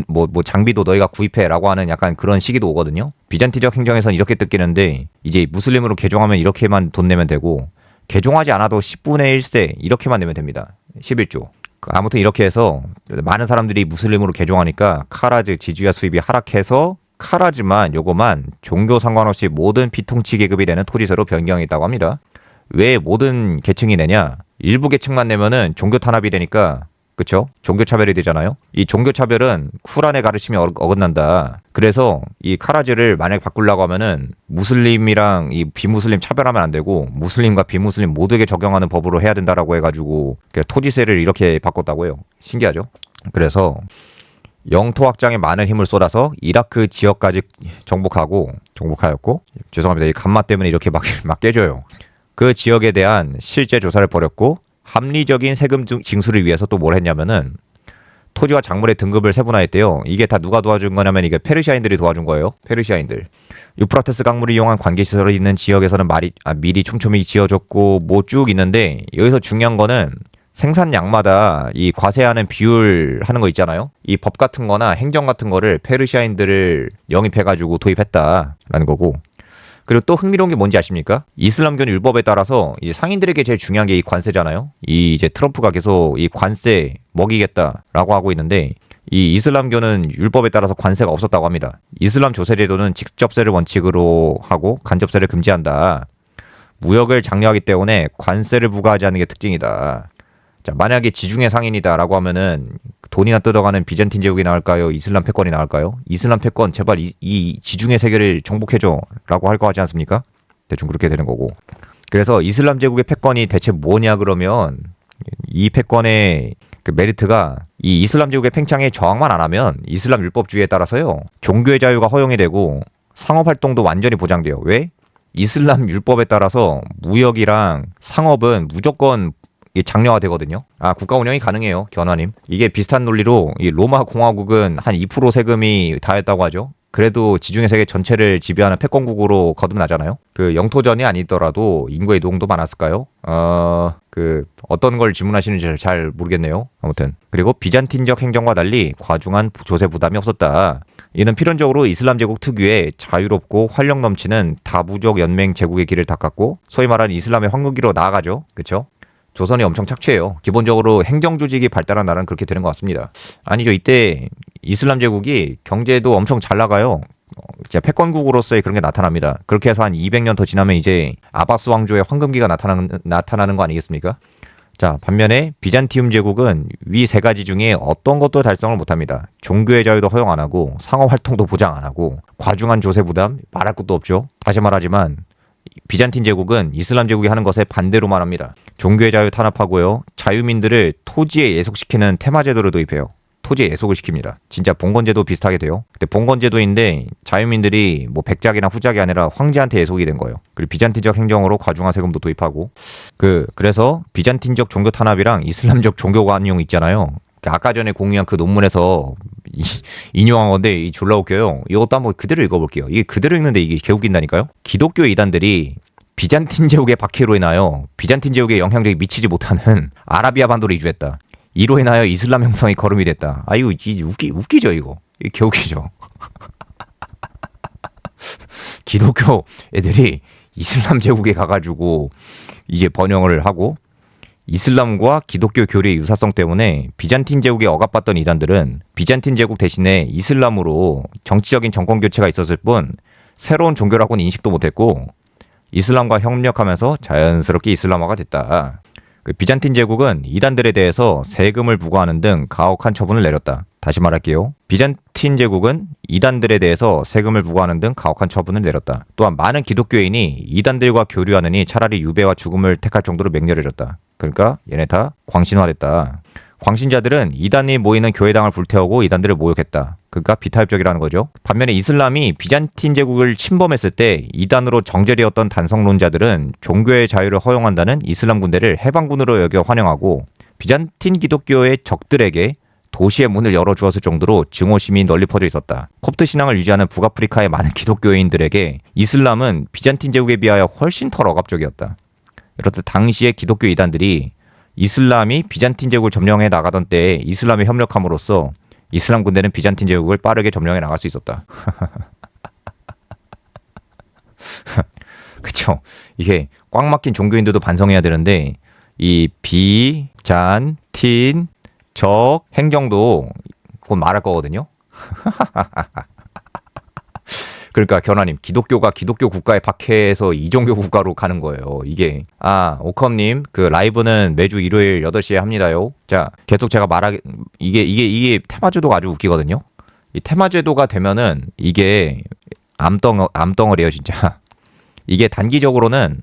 뭐 장비도 너희가 구입해라고 하는 약간 그런 시기도 오거든요. 비잔틴적 행정에서는 이렇게 뜯기는데 이제 무슬림으로 개종하면 이렇게만 돈 내면 되고 개종하지 않아도 10분의 1세 이렇게만 내면 됩니다. 11조. 아무튼 이렇게 해서 많은 사람들이 무슬림으로 개종하니까 카라즈 지지야 수입이 하락해서 카라즈만 요거만 종교 상관없이 모든 피통치 계급이 되는 토지세로 변경했다고 합니다. 왜 모든 계층이 내냐? 일부 계층만 내면은 종교 탄압이 되니까, 그쵸? 종교 차별이 되잖아요. 이 종교 차별은 쿠란의 가르침이 어긋난다. 그래서 이 카라즈를 만약 바꾸려고 하면은 무슬림이랑 이 비무슬림 차별하면 안 되고 무슬림과 비무슬림 모두에게 적용하는 법으로 해야 된다라고 해가지고 토지세를 이렇게 바꿨다고 해요. 신기하죠? 그래서 영토 확장에 많은 힘을 쏟아서 이라크 지역까지 정복하였고 죄송합니다. 이 간마 때문에 이렇게 막 깨져요. 그 지역에 대한 실제 조사를 벌였고 합리적인 세금 징수를 위해서 또 뭘 했냐면은 토지와 작물의 등급을 세분화했대요. 이게 다 누가 도와준 거냐면 이게 페르시아인들이 도와준 거예요. 페르시아인들. 유프라테스 강물을 이용한 관계시설이 있는 지역에서는 미리 촘촘히 지어졌고 뭐 쭉 있는데 여기서 중요한 거는 생산량마다 이 과세하는 비율 하는 거 있잖아요. 이 법 같은 거나 행정 같은 거를 페르시아인들을 영입해가지고 도입했다라는 거고. 그리고 또 흥미로운 게 뭔지 아십니까? 이슬람교는 율법에 따라서 이제 상인들에게 제일 중요한 게 이 관세잖아요. 이 이제 트럼프가 계속 이 관세 먹이겠다라고 하고 있는데 이 이슬람교는 율법에 따라서 관세가 없었다고 합니다. 이슬람 조세 제도는 직접세를 원칙으로 하고 간접세를 금지한다. 무역을 장려하기 때문에 관세를 부과하지 않는 게 특징이다. 자, 만약에 지중해 상인이다라고 하면은 돈이나 뜯어가는 비잔틴 제국이 나을까요? 이슬람 패권이 나을까요? 이슬람 패권 제발 이 지중해 세계를 정복해줘라고 할 거 하지 않습니까? 대충 그렇게 되는 거고. 그래서 이슬람 제국의 패권이 대체 뭐냐 그러면 이 패권의 그 메리트가 이 이슬람 제국의 팽창에 저항만 안 하면 이슬람 율법주의에 따라서요 종교의 자유가 허용이 되고 상업 활동도 완전히 보장돼요. 왜? 이슬람 율법에 따라서 무역이랑 상업은 무조건 장려가 되거든요. 국가 운영이 가능해요. 견화님. 이게 비슷한 논리로 이 로마 공화국은 한 2% 세금이 다였다고 하죠. 그래도 지중해 세계 전체를 지배하는 패권국으로 거듭나잖아요. 그 영토전이 아니더라도 인구의 이동도 많았을까요? 어떤 걸 질문하시는지 잘 모르겠네요. 아무튼. 그리고 비잔틴적 행정과 달리 과중한 조세 부담이 없었다. 이는 필연적으로 이슬람 제국 특유의 자유롭고 활력 넘치는 다부족 연맹 제국의 길을 닦았고 소위 말하는 이슬람의 황금기로 나아가죠. 그렇죠? 조선이 엄청 착취해요. 기본적으로 행정조직이 발달한 나라는 그렇게 되는 것 같습니다. 아니죠. 이때 이슬람 제국이 경제도 엄청 잘 나가요. 진짜 패권국으로서의 그런 게 나타납니다. 그렇게 해서 한 200년 더 지나면 이제 아바스 왕조의 황금기가 나타나는 거 아니겠습니까? 자, 반면에 비잔티움 제국은 위 3가지 중에 어떤 것도 달성을 못합니다. 종교의 자유도 허용 안 하고 상업 활동도 보장 안 하고 과중한 조세 부담 말할 것도 없죠. 다시 말하지만 비잔틴 제국은 이슬람 제국이 하는 것에 반대로만 합니다. 종교의 자유 탄압하고요. 자유민들을 토지에 예속시키는 테마 제도를 도입해요. 토지에 예속을 시킵니다. 진짜 봉건제도 비슷하게 돼요. 근데 봉건제도인데 자유민들이 뭐 백작이나 후작이 아니라 황제한테 예속이 된 거예요. 그리고 비잔틴적 행정으로 과중한 세금도 도입하고 그래서 비잔틴적 종교 탄압이랑 이슬람적 종교 관용 있잖아요. 아까 전에 공유한 그 논문에서 인용한 건데 이 졸라 웃겨요. 이것도 한번 그대로 읽어볼게요. 이게 그대로 읽는데 이게 개웃긴다니까요. 기독교 이단들이 비잔틴 제국의 박해로 인하여 비잔틴 제국의 영향력이 미치지 못하는 아라비아 반도로 이주했다. 이로 인하여 이슬람 형성이 거름이 됐다. 이거 웃기죠 이거. 이게 개웃기죠. 기독교 애들이 이슬람 제국에 가가지고 이제 번영을 하고 이슬람과 기독교 교리의 유사성 때문에 비잔틴 제국에 억압받던 이단들은 비잔틴 제국 대신에 이슬람으로 정치적인 정권 교체가 있었을 뿐 새로운 종교라고는 인식도 못했고 이슬람과 협력하면서 자연스럽게 이슬람화가 됐다. 비잔틴 제국은 이단들에 대해서 세금을 부과하는 등 가혹한 처분을 내렸다. 다시 말할게요. 비잔틴 제국은 이단들에 대해서 세금을 부과하는 등 가혹한 처분을 내렸다. 또한 많은 기독교인이 이단들과 교류하느니 차라리 유배와 죽음을 택할 정도로 맹렬해졌다. 그러니까 얘네 다 광신화됐다. 광신자들은 이단이 모이는 교회당을 불태우고 이단들을 모욕했다. 그러니까 비타협적이라는 거죠. 반면에 이슬람이 비잔틴 제국을 침범했을 때 이단으로 정제되었던 단성론자들은 종교의 자유를 허용한다는 이슬람 군대를 해방군으로 여겨 환영하고 비잔틴 기독교의 적들에게 도시의 문을 열어주었을 정도로 증오심이 널리 퍼져 있었다. 콥트 신앙을 유지하는 북아프리카의 많은 기독교인들에게 이슬람은 비잔틴 제국에 비하여 훨씬 더 억압적이었다. 이렇듯 당시의 기독교 이단들이 이슬람이 비잔틴 제국을 점령해 나가던 때에 이슬람에 협력함으로써 이슬람 군대는 비잔틴 제국을 빠르게 점령해 나갈 수 있었다. 그쵸? 이게 꽉 막힌 종교인들도 반성해야 되는데 이 비잔틴 적 행정도 곧 말할 거거든요. 그러니까 견아님, 기독교가 기독교 국가에 박해해서 이종교 국가로 가는 거예요. 이게 오컴님 그 라이브는 매주 일요일 8시에 합니다요. 자, 계속 제가 이게 테마제도가 아주 웃기거든요. 이 테마제도가 되면은 이게 암덩어리예요 진짜. 이게 단기적으로는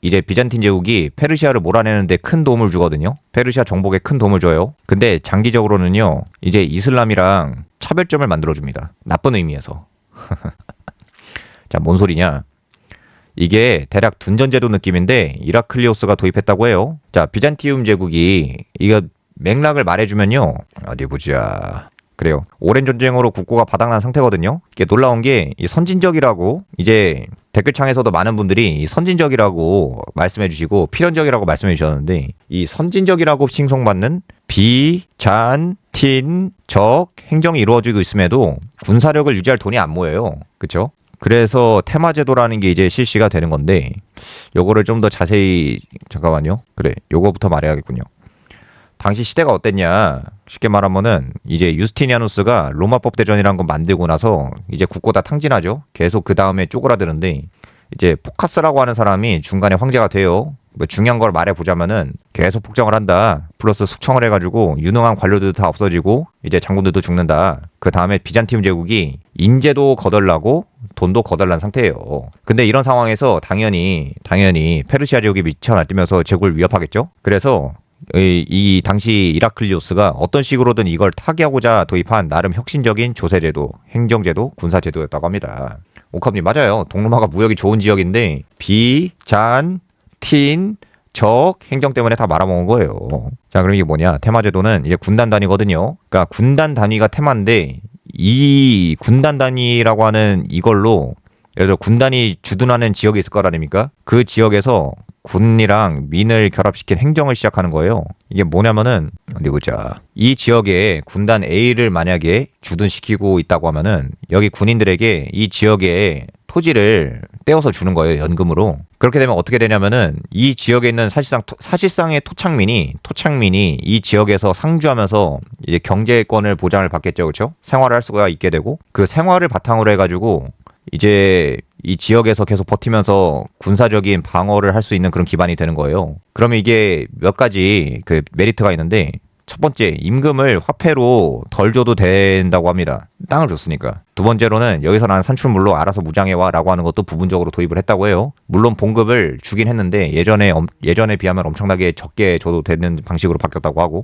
이제 비잔틴 제국이 페르시아를 몰아내는데 큰 도움을 주거든요. 페르시아 정복에 큰 도움을 줘요. 근데 장기적으로는요, 이제 이슬람이랑 차별점을 만들어줍니다. 나쁜 의미에서. 자, 뭔 소리냐? 이게 대략 둔전제도 느낌인데 이라클리오스가 도입했다고 해요. 자, 비잔티움 제국이 이거 맥락을 말해주면요. 어디 보자. 그래요. 오랜 전쟁으로 국고가 바닥난 상태거든요. 이게 놀라운 게 이 선진적이라고 이제 댓글창에서도 많은 분들이 이 선진적이라고 말씀해 주시고 필연적이라고 말씀해 주셨는데 이 선진적이라고 칭송받는 비잔틴적 행정이 이루어지고 있음에도 군사력을 유지할 돈이 안 모여요. 그렇죠? 그래서 테마제도라는 게 이제 실시가 되는 건데 요거를 좀 더 자세히 잠깐만요. 그래. 요거부터 말해야겠군요. 당시 시대가 어땠냐? 쉽게 말하면은 이제 유스티니아누스가 로마법 대전이라는 거 만들고 나서 이제 국고 다 탕진하죠. 계속 그 다음에 쪼그라드는데 이제 포카스라고 하는 사람이 중간에 황제가 돼요. 뭐 중요한 걸 말해보자면은 계속 폭정을 한다. 플러스 숙청을 해가지고 유능한 관료들도 다 없어지고 이제 장군들도 죽는다. 그 다음에 비잔티움 제국이 인재도 거덜나고 돈도 거덜난 상태예요. 근데 이런 상황에서 당연히 페르시아 제국이 미쳐 날뛰면서 제국을 위협하겠죠. 그래서 이 당시 이라클리오스가 어떤 식으로든 이걸 타개하고자 도입한 나름 혁신적인 조세제도, 행정제도, 군사제도였다고 합니다. 오캅님 맞아요. 동로마가 무역이 좋은 지역인데 비잔틴적 행정 때문에 다 말아먹은 거예요. 자, 그럼 이게 뭐냐? 테마제도는 이제 군단 단위거든요. 그러니까 군단 단위가 테마인데 이 군단 단위라고 하는 이걸로 예를 들어 군단이 주둔하는 지역이 있을 거 아닙니까? 그 지역에서 군이랑 민을 결합시킨 행정을 시작하는 거예요. 이게 뭐냐면은 어디 보자. 이 지역에 군단 A를 만약에 주둔시키고 있다고 하면은 여기 군인들에게 이 지역에 토지를 떼어서 주는 거예요. 연금으로. 그렇게 되면 어떻게 되냐면은 이 지역에 있는 사실상의 토착민이 이 지역에서 상주하면서 이제 경제권을 보장을 받겠죠. 그렇죠? 생활을 할 수가 있게 되고 그 생활을 바탕으로 해가지고 이제 이 지역에서 계속 버티면서 군사적인 방어를 할 수 있는 그런 기반이 되는 거예요. 그러면 이게 몇 가지 그 메리트가 있는데 첫 번째, 임금을 화폐로 덜 줘도 된다고 합니다. 땅을 줬으니까. 두 번째로는 여기서 난 산출물로 알아서 무장해와 라고 하는 것도 부분적으로 도입을 했다고 해요. 물론 봉급을 주긴 했는데 예전에 비하면 엄청나게 적게 줘도 되는 방식으로 바뀌었다고 하고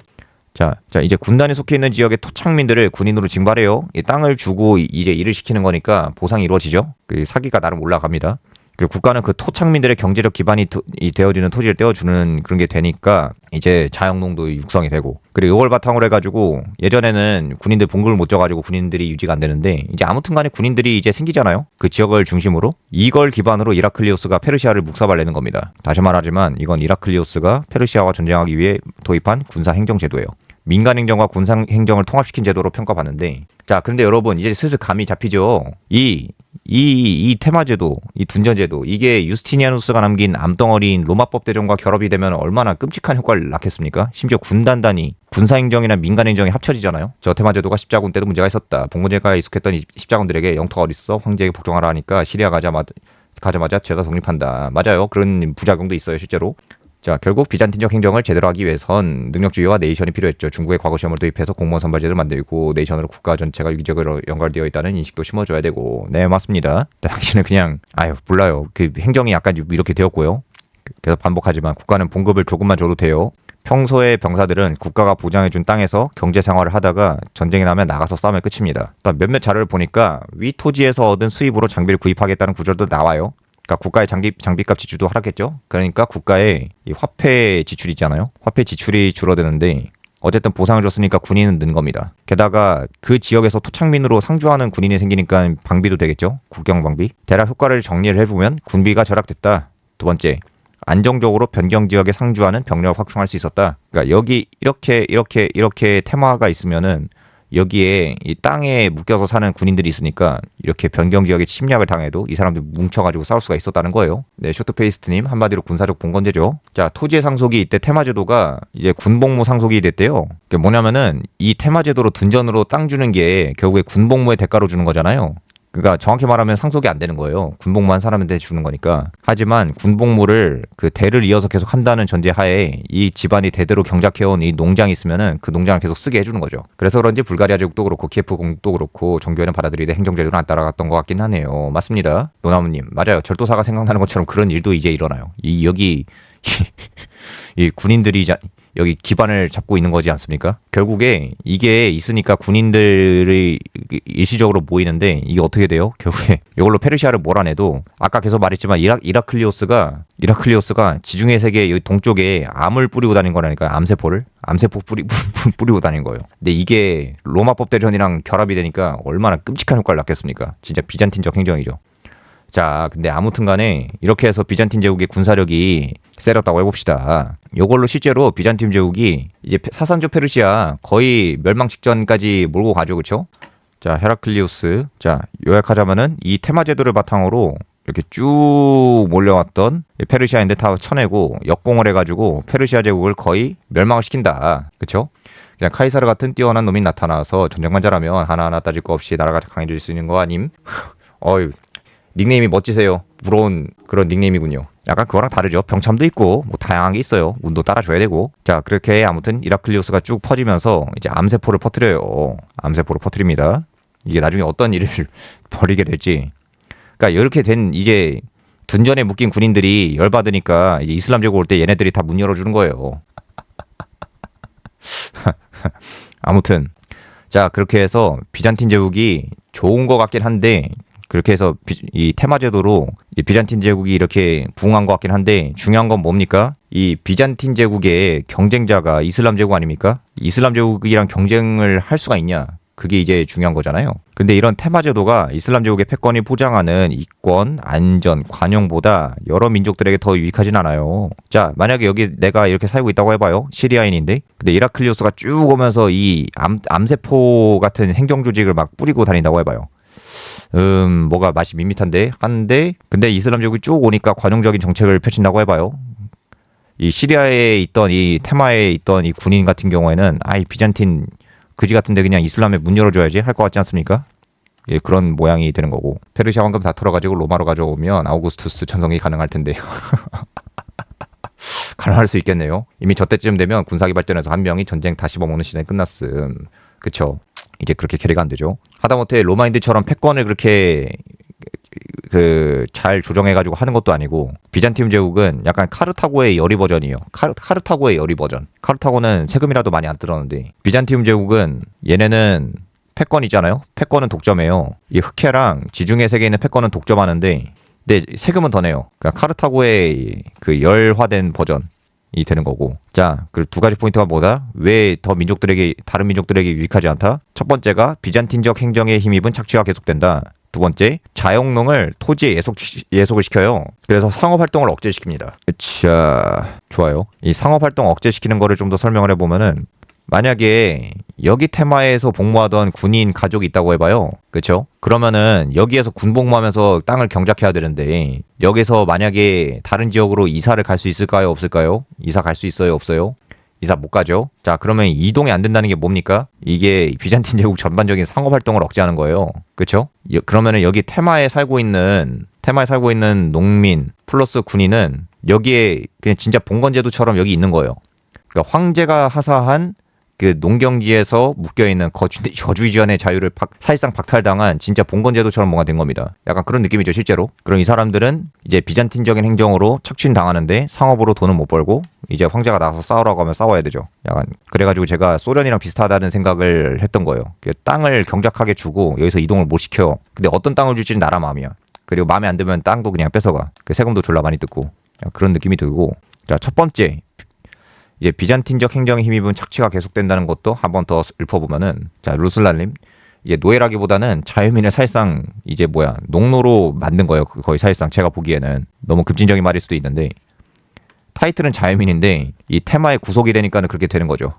자, 이제 군단이 속해 있는 지역의 토착민들을 군인으로 징발해요. 이 땅을 주고 이제 일을 시키는 거니까 보상이 이루어지죠. 그 사기가 나름 올라갑니다. 그리고 국가는 그 토착민들의 경제적 기반이 되어지는 토지를 떼어주는 그런 게 되니까 이제 자영농도 육성이 되고, 그리고 이걸 바탕으로 해가지고 예전에는 군인들 봉급을 못 줘가지고 군인들이 유지가 안 되는데 이제 아무튼간에 군인들이 이제 생기잖아요. 그 지역을 중심으로. 이걸 기반으로 이라클리오스가 페르시아를 묵사발내는 겁니다. 다시 말하지만 이건 이라클리오스가 페르시아와 전쟁하기 위해 도입한 군사 행정 제도예요. 민간 행정과 군사 행정을 통합시킨 제도로 평가받는데, 자, 그런데 여러분 이제 슬슬 감이 잡히죠. 이 테마제도, 이 둔전제도, 이게 유스티니아누스가 남긴 암덩어리인 로마법 대전과 결합이 되면 얼마나 끔찍한 효과를 낳겠습니까? 심지어 군단단위, 군사행정이나 민간행정이 합쳐지잖아요. 저 테마제도가 십자군 때도 문제가 있었다. 봉건제가 익숙했던 이 십자군들에게 영토가 어딨어? 황제에게 복종하라 하니까 시리아 가자마자 제가 성립한다. 맞아요. 그런 부작용도 있어요, 실제로. 자, 결국 비잔틴적 행정을 제대로 하기 위해선 능력주의와 네이션이 필요했죠. 중국의 과거 시험을 도입해서 공무원 선발제를 만들고 네이션으로 국가 전체가 유기적으로 연결되어 있다는 인식도 심어줘야 되고. 네, 맞습니다. 당신은 그냥 몰라요. 그 행정이 약간 이렇게 되었고요. 계속 반복하지만 국가는 봉급을 조금만 줘도 돼요. 평소에 병사들은 국가가 보장해준 땅에서 경제 생활을 하다가 전쟁이 나면 나가서 싸우면 끝입니다. 또 몇몇 자료를 보니까 위 토지에서 얻은 수입으로 장비를 구입하겠다는 구절도 나와요. 그러니까 국가의 장비값 지출도 하락했죠. 그러니까 국가의 이 화폐 지출이 있잖아요. 화폐 지출이 줄어드는데 어쨌든 보상을 줬으니까 군인은 는 겁니다. 게다가 그 지역에서 토착민으로 상주하는 군인이 생기니까 방비도 되겠죠. 국경 방비. 대략 효과를 정리를 해보면 군비가 절약됐다. 두 번째, 안정적으로 변경 지역에 상주하는 병력을 확충할 수 있었다. 그러니까 여기 이렇게 테마가 있으면은 여기에 이 땅에 묶여서 사는 군인들이 있으니까 이렇게 변경 지역에 침략을 당해도 이 사람들 뭉쳐가지고 싸울 수가 있었다는 거예요. 네, 쇼트페이스트님 한마디로 군사적 봉건제죠. 자, 토지의 상속이 이때 테마제도가 이제 군복무 상속이 됐대요. 그게 뭐냐면은 이 테마제도로 둔전으로 땅 주는 게 결국에 군복무의 대가로 주는 거잖아요. 그러니까 정확히 말하면 상속이 안 되는 거예요. 군복무한 사람한테 주는 거니까. 하지만 군복무를 그 대를 이어서 계속 한다는 전제하에 이 집안이 대대로 경작해온 이 농장이 있으면은 그 농장을 계속 쓰게 해주는 거죠. 그래서 그런지 불가리아 제국도 그렇고 키예프 공국도 그렇고 정교회는 받아들이되 행정제도는 안 따라갔던 것 같긴 하네요. 맞습니다. 노나무님 맞아요. 절도사가 생각나는 것처럼 그런 일도 이제 일어나요. 여기 이 군인들이 여기 기반을 잡고 있는 거지 않습니까? 결국에 이게 있으니까 군인들이 일시적으로 모이는데 이게 어떻게 돼요? 결국에 이걸로 페르시아를 몰아내도 아까 계속 말했지만 이라클리오스가 지중해 세계 여기 동쪽에 암을 뿌리고 다닌 거라니까요. 암세포 뿌리고 다닌 거예요. 근데 이게 로마법 대전이랑 결합이 되니까 얼마나 끔찍한 효과를 낳겠습니까? 진짜 비잔틴적 행정이죠. 자, 근데 아무튼 간에 이렇게 해서 비잔틴 제국의 군사력이 세렸다고 해봅시다. 이걸로 실제로 비잔틴 제국이 이제 사산조 페르시아 거의 멸망 직전까지 몰고 가죠. 그쵸? 자, 헤라클리우스. 자, 요약하자면은 이 테마 제도를 바탕으로 이렇게 쭉 몰려왔던 페르시아인들 다 쳐내고 역공을 해가지고 페르시아 제국을 거의 멸망을 시킨다. 그쵸? 그냥 카이사르 같은 뛰어난 놈이 나타나서 전쟁만 잘하면 하나하나 따질 거 없이 나라가 강해질 수 있는 거 아님? 어휴. 닉네임이 멋지세요. 부러운 그런 닉네임이군요. 약간 그거랑 다르죠. 병참도 있고 뭐 다양한 게 있어요. 운도 따라줘야 되고. 자, 그렇게 아무튼 이라클리오스가 쭉 퍼지면서 이제 암세포를 퍼뜨려요. 암세포를 퍼뜨립니다. 이게 나중에 어떤 일을 벌이게 될지. 그러니까 이렇게 된 이제 둔전에 묶인 군인들이 열받으니까 이제 이슬람 제국 올 때 얘네들이 다 문 열어주는 거예요. 아무튼 자, 그렇게 해서 비잔틴 제국이 좋은 것 같긴 한데 그렇게 해서 이 테마 제도로 이 비잔틴 제국이 이렇게 부흥한 것 같긴 한데 중요한 건 뭡니까? 이 비잔틴 제국의 경쟁자가 이슬람 제국 아닙니까? 이슬람 제국이랑 경쟁을 할 수가 있냐? 그게 이제 중요한 거잖아요. 근데 이런 테마 제도가 이슬람 제국의 패권이 보장하는 이권, 안전, 관용보다 여러 민족들에게 더 유익하진 않아요. 자, 만약에 여기 내가 이렇게 살고 있다고 해봐요. 시리아인인데. 근데 이라클리오스가 쭉 오면서 이 암세포 같은 행정 조직을 막 뿌리고 다닌다고 해봐요. 뭐가 맛이 밋밋한데 한데 근데 이슬람 제국이 쭉 오니까 관용적인 정책을 펼친다고 해봐요. 이 시리아에 있던 이 테마에 있던 이 군인 같은 경우에는 아이 비잔틴 그지 같은데 그냥 이슬람에 문 열어줘야지 할 것 같지 않습니까? 예, 그런 모양이 되는 거고 페르시아 황금 다 털어가지고 로마로 가져오면 아우구스투스 천성이 가능할 텐데 가능할 수 있겠네요. 이미 저때쯤 되면 군사기 발전해서 한 명이 전쟁 다시 씹어먹는 시간이 끝났음. 그쵸? 이제 그렇게 캐리가 안 되죠. 하다못해 로마인들처럼 패권을 그렇게 잘 조정해가지고 하는 것도 아니고 비잔티움 제국은 약간 카르타고의 여리 버전이에요. 카르타고의 여리 버전. 카르타고는 세금이라도 많이 안 들었는데 비잔티움 제국은 얘네는 패권 있잖아요. 패권은 독점해요. 이 흑해랑 지중해 세계에 있는 패권은 독점하는데 근데 세금은 더 내요. 그러니까 카르타고의 그 열화된 버전이 되는 거고. 자, 그 두 가지 포인트가 뭐다? 왜 더 다른 민족들에게 유익하지 않다? 첫 번째가 비잔틴적 행정의 힘입은 착취가 계속된다. 두 번째, 자영농을 토지에 예속을 시켜요. 그래서 상업활동을 억제시킵니다. 자, 좋아요. 이 상업활동 억제시키는 거를 좀 더 설명을 해보면은 만약에 여기 테마에서 복무하던 군인 가족이 있다고 해봐요. 그렇죠? 그러면은 여기에서 군복무하면서 땅을 경작해야 되는데 여기서 만약에 다른 지역으로 이사를 갈 수 있을까요? 없을까요? 이사 갈 수 있어요? 없어요? 이사 못 가죠? 자, 그러면 이동이 안 된다는 게 뭡니까? 이게 비잔틴 제국 전반적인 상업 활동을 억제하는 거예요. 그렇죠? 그러면은 여기 테마에 살고 있는 농민 플러스 군인은 여기에 그냥 진짜 봉건제도처럼 여기 있는 거예요. 그러니까 황제가 하사한 그 농경지에서 묶여있는 거주이전의 자유를 사실상 박탈당한 진짜 봉건제도처럼 뭔가 된 겁니다. 약간 그런 느낌이죠, 실제로. 그럼 이 사람들은 이제 비잔틴적인 행정으로 착취당하는데 상업으로 돈은 못 벌고 이제 황제가 나와서 싸우라고 하면 싸워야 되죠. 약간 그래가지고 제가 소련이랑 비슷하다는 생각을 했던 거예요. 땅을 경작하게 주고 여기서 이동을 못 시켜. 근데 어떤 땅을 줄지는 나라 마음이야. 그리고 마음에 안 들면 땅도 그냥 뺏어가. 세금도 졸라 많이 뜯고. 그런 느낌이 들고. 자, 첫 번째. 이제 비잔틴적 행정의 힘입은 착취가 계속된다는 것도 한번 더 읊어보면은, 자, 루슬라님, 이제 노예라기보다는 자유민을 사실상 이제 농노로 만든 거예요. 거의 사실상 제가 보기에는 너무 급진적인 말일 수도 있는데 타이틀은 자유민인데 이 테마에 구속이 되니까는 그렇게 되는 거죠.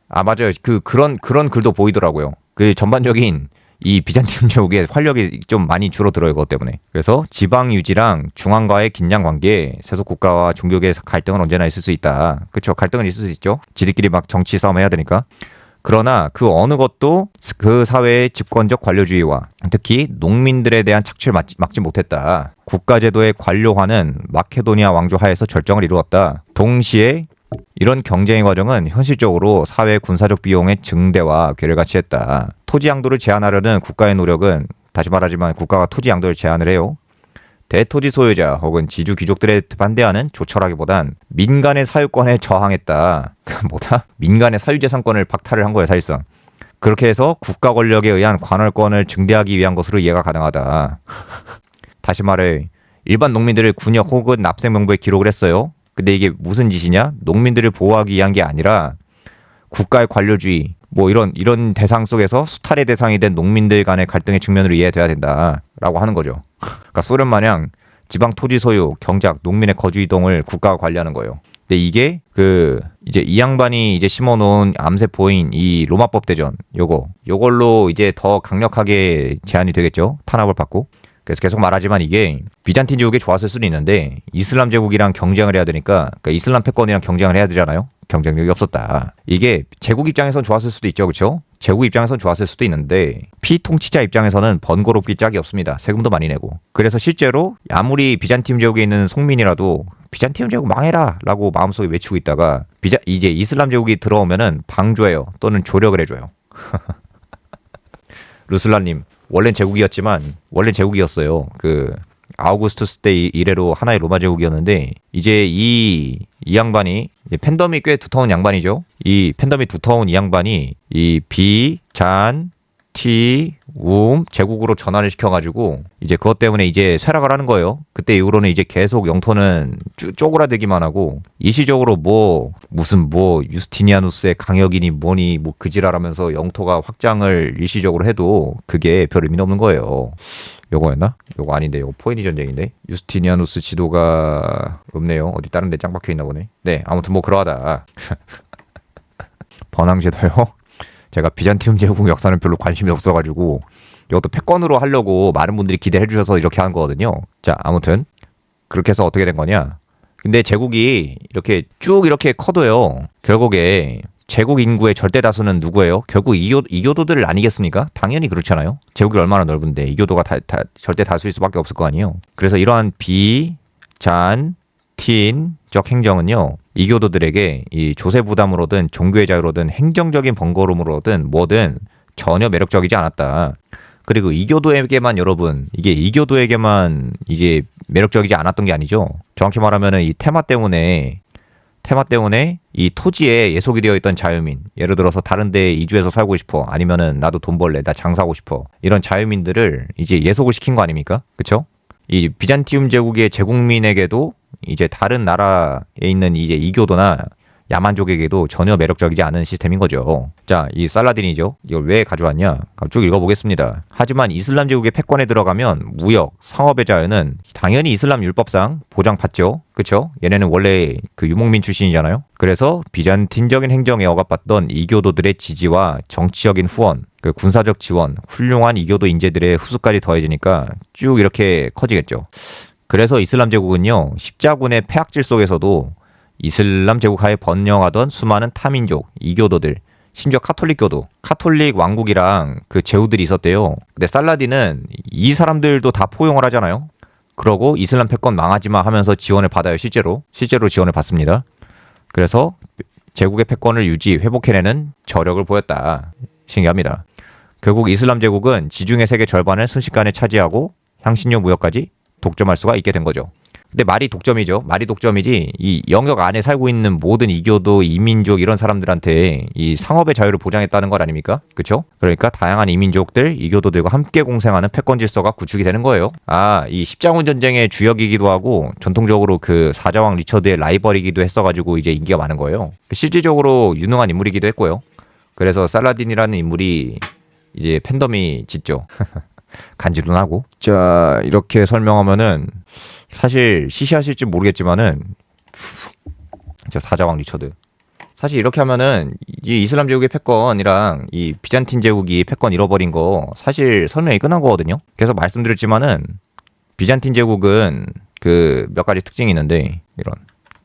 아, 맞아요. 그런 글도 보이더라고요. 그 전반적인 이 비잔티움 제국의 활력이 좀 많이 줄어들어요. 그것 때문에. 그래서 지방 유지랑 중앙과의 긴장 관계, 세속 국가와 종교계의 갈등은 언제나 있을 수 있다. 그렇죠. 갈등은 있을 수 있죠. 지들끼리 막 정치 싸움 해야 되니까. 그러나 그 어느 것도 그 사회의 집권적 관료주의와 특히 농민들에 대한 착취를 막지 못했다. 국가제도의 관료화는 마케도니아 왕조 하에서 절정을 이루었다. 동시에 이런 경쟁의 과정은 현실적으로 사회 군사적 비용의 증대와 괴를 같이했다. 토지 양도를 제한하려는 국가의 노력은 다시 말하지만 국가가 토지 양도를 제한을 해요. 대토지 소유자 혹은 지주 귀족들에 반대하는 조처라기보단 민간의 사유권에 저항했다. 민간의 사유재산권을 박탈을 한 거예요, 사실상. 그렇게 해서 국가 권력에 의한 관할권을 증대하기 위한 것으로 이해가 가능하다. 다시 말해 일반 농민들을 군역 혹은 납세 명부에 기록을 했어요. 근데 이게 무슨 짓이냐? 농민들을 보호하기 위한 게 아니라 국가의 관료주의 이런 대상 속에서 수탈의 대상이 된 농민들 간의 갈등의 측면으로 이해돼야 된다라고 하는 거죠. 그러니까 소련 마냥 지방 토지 소유, 경작, 농민의 거주 이동을 국가가 관리하는 거예요. 근데 이게 이제 이 양반이 이제 심어놓은 암세포인 이 로마법 대전 요걸로 이제 더 강력하게 제한이 되겠죠. 탄압을 받고. 그래서 계속 말하지만 이게 비잔틴 제국이 좋았을 수는 있는데 이슬람 제국이랑 경쟁을 해야 되니까 그러니까 이슬람 패권이랑 경쟁을 해야 되잖아요. 경쟁력이 없었다. 이게 제국 입장에선 좋았을 수도 있죠. 그렇죠? 제국 입장에선 좋았을 수도 있는데 피통치자 입장에서는 번거롭기 짝이 없습니다. 세금도 많이 내고. 그래서 실제로 아무리 비잔틴 제국에 있는 송민이라도 비잔틴 제국 망해라 라고 마음속에 외치고 있다가 이제 이슬람 제국이 들어오면은 방조해요. 또는 조력을 해줘요. 루슬라님 원래 제국이었어요. 아우구스투스 때 이래로 하나의 로마 제국이었는데 이제 이 양반이 팬덤이 꽤 두터운 양반이죠. 이 팬덤이 두터운 이 양반이 이 제국으로 전환을 시켜가지고 이제 그것 때문에 이제 쇠락을 하는 거예요. 그때 이후로는 이제 계속 영토는 쪼그라들기만 하고 일시적으로 무슨 유스티니아누스의 강역이니 뭐니 그지랄하면서 영토가 확장을 일시적으로 해도 그게 별 의미는 없는 거예요. 요거였나? 요거 아닌데 요거 포에니 전쟁인데 유스티니아누스 지도가 없네요. 어디 다른 데 짱 박혀 있나 보네. 네, 아무튼 그러하다. 번항제도요. 제가 비잔티움 제국 역사는 별로 관심이 없어가지고 이것도 패권으로 하려고 많은 분들이 기대해 주셔서 이렇게 한 거거든요. 자, 아무튼 그렇게 해서 어떻게 된 거냐? 근데 제국이 이렇게 커도요. 결국에 제국 인구의 절대 다수는 누구예요? 결국 이교도들 아니겠습니까? 당연히 그렇잖아요. 제국이 얼마나 넓은데 이교도가 절대 다수일 수밖에 없을 거 아니에요. 그래서 이러한 비잔틴적 행정은요. 이교도들에게 이 조세 부담으로든 종교의 자유로든 행정적인 번거로움으로든 뭐든 전혀 매력적이지 않았다. 그리고 이교도에게만 여러분, 이게 이교도에게만 이제 매력적이지 않았던 게 아니죠. 정확히 말하면은 이 테마 때문에 이 토지에 예속이 되어 있던 자유민, 예를 들어서 다른 데에 이주해서 살고 싶어, 아니면은 나도 돈 벌래, 나 장사하고 싶어, 이런 자유민들을 이제 예속을 시킨 거 아닙니까? 그쵸? 이 비잔티움 제국의 제국민에게도 이제 다른 나라에 있는 이제 이교도나 야만족에게도 전혀 매력적이지 않은 시스템인 거죠. 자, 이 살라딘이죠. 이걸 왜 가져왔냐? 쭉 읽어보겠습니다. 하지만 이슬람 제국의 패권에 들어가면 무역, 상업의 자유는 당연히 이슬람 율법상 보장받죠. 그쵸? 얘네는 원래 그 유목민 출신이잖아요. 그래서 비잔틴적인 행정에 억압받던 이교도들의 지지와 정치적인 후원, 그 군사적 지원, 훌륭한 이교도 인재들의 후수까지 더해지니까 쭉 이렇게 커지겠죠. 그래서 이슬람 제국은요, 십자군의 폐악질 속에서도 이슬람 제국 하에 번영하던 수많은 타민족, 이교도들, 심지어 카톨릭교도, 카톨릭 왕국이랑 그 제후들이 있었대요. 근데 살라딘은 이 사람들도 다 포용을 하잖아요. 그러고 이슬람 패권 망하지마 하면서 지원을 받아요. 실제로 지원을 받습니다. 그래서 제국의 패권을 회복해내는 저력을 보였다. 신기합니다. 결국 이슬람 제국은 지중해 세계 절반을 순식간에 차지하고 향신료 무역까지 독점할 수가 있게 된 거죠. 근데 말이 독점이죠. 말이 독점이지 이 영역 안에 살고 있는 모든 이교도, 이민족 이런 사람들한테 이 상업의 자유를 보장했다는 것 아닙니까? 그렇죠? 그러니까 다양한 이민족들, 이교도들과 함께 공생하는 패권 질서가 구축이 되는 거예요. 이 십자군 전쟁의 주역이기도 하고 전통적으로 그 사자왕 리처드의 라이벌이기도 했어가지고 이제 인기가 많은 거예요. 실질적으로 유능한 인물이기도 했고요. 그래서 살라딘이라는 인물이 이제 팬덤이 짙죠. 간지도 나고. 자, 이렇게 설명하면은 사실 시시하실지 모르겠지만은 저 사자왕 리처드, 사실 이렇게 하면은 이 이슬람 제국의 패권이랑 이 비잔틴 제국이 패권 잃어버린 거 사실 설명이 끝난 거거든요. 그래서 말씀드렸지만은 비잔틴 제국은 그 몇 가지 특징이 있는데, 이런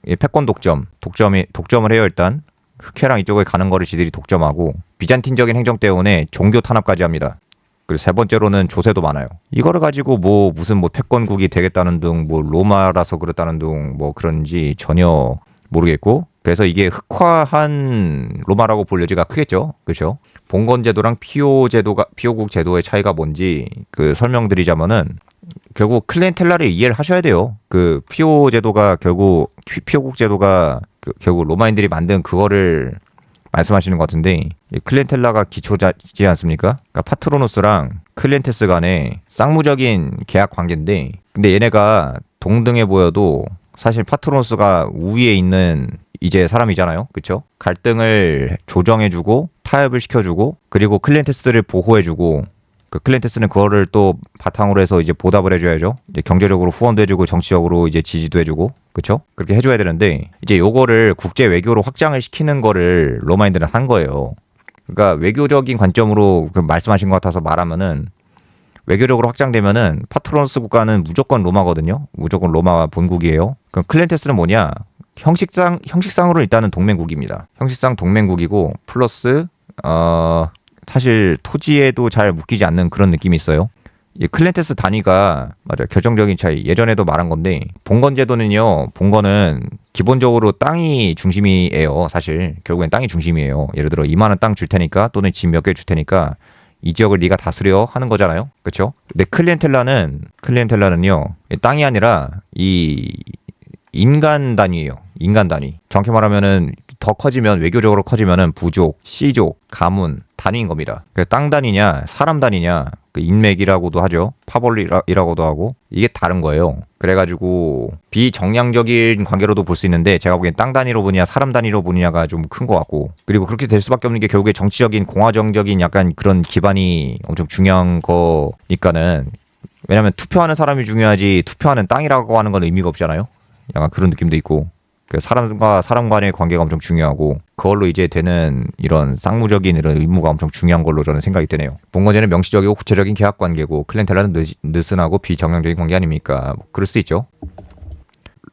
이 패권 독점을 해요. 일단 흑해랑 이쪽에 가는 거를 지들이 독점하고, 비잔틴적인 행정 때문에 종교 탄압까지 합니다. 그리고 세 번째로는 조세도 많아요. 이거를 가지고 무슨 패권국이 되겠다는 등, 로마라서 그렇다는 등 그런지 전혀 모르겠고, 그래서 이게 흑화한 로마라고 볼 여지가 크겠죠. 그렇죠? 봉건 제도랑 피오국 제도의 차이가 뭔지 그 설명드리자면은, 결국 클렌텔라를 이해를 하셔야 돼요. 그 피오국 제도가 결국 로마인들이 만든 그거를 말씀하시는 것 같은데, 클렌텔라가 기초지 않습니까? 그러니까 파트로누스랑 클렌테스 간의 쌍무적인 계약 관계인데, 근데 얘네가 동등해 보여도 사실 파트로누스가 우위에 있는 이제 사람이잖아요. 그쵸? 갈등을 조정해주고 타협을 시켜주고, 그리고 클렌테스를 보호해주고, 그 클렌테스는 그거를 또 바탕으로 해서 이제 보답을 해줘야죠. 이제 경제적으로 후원도 해주고 정치적으로 이제 지지도 해주고, 그렇죠? 그렇게 해줘야 되는데, 이제 요거를 국제 외교로 확장을 시키는 거를 로마인들은 한 거예요. 그러니까 외교적인 관점으로 말씀하신 것 같아서 말하면은, 외교적으로 확장되면은 파트로누스 국가는 무조건 로마거든요. 무조건 로마 본국이에요. 그럼 클렌테스는 뭐냐? 형식상으로 일단은 동맹국입니다. 형식상 동맹국이고, 플러스 사실 토지에도 잘 묶이지 않는 그런 느낌이 있어요. 이 클렌테스 단위가 맞아요. 결정적인 차이. 예전에도 말한 건데, 봉건 제도는요, 봉건은 기본적으로 땅이 중심이에요. 사실 결국엔 땅이 중심이에요. 예를 들어 이만한 땅 줄 테니까, 또는 집 몇 개 줄 테니까 이 지역을 네가 다스려 하는 거잖아요. 그렇죠? 근데 클렌텔라는요, 땅이 아니라 이 인간 단위예요. 인간 단위. 정확히 말하면은 더 커지면, 외교적으로 커지면은 부족, 씨족, 가문 단위인 겁니다. 땅 단위냐, 사람 단위냐, 그 인맥이라고도 하죠. 파벌이라고도 하고, 이게 다른 거예요. 그래가지고 비정량적인 관계로도 볼 수 있는데, 제가 보기엔 땅 단위로 보느냐 사람 단위로 보느냐가 좀 큰 것 같고, 그리고 그렇게 될 수밖에 없는 게 결국에 정치적인 공화정적인 약간 그런 기반이 엄청 중요한 거니까는. 왜냐면 투표하는 사람이 중요하지 투표하는 땅이라고 하는 건 의미가 없잖아요. 약간 그런 느낌도 있고, 사람과 사람 간의 관계가 엄청 중요하고, 그걸로 이제 되는 이런 쌍무적인 이런 의무가 엄청 중요한 걸로 저는 생각이 드네요. 봉건제는 명시적이고 구체적인 계약 관계고, 클렌텔라는 느슨하고 비정량적인 관계 아닙니까? 그럴 수도 있죠.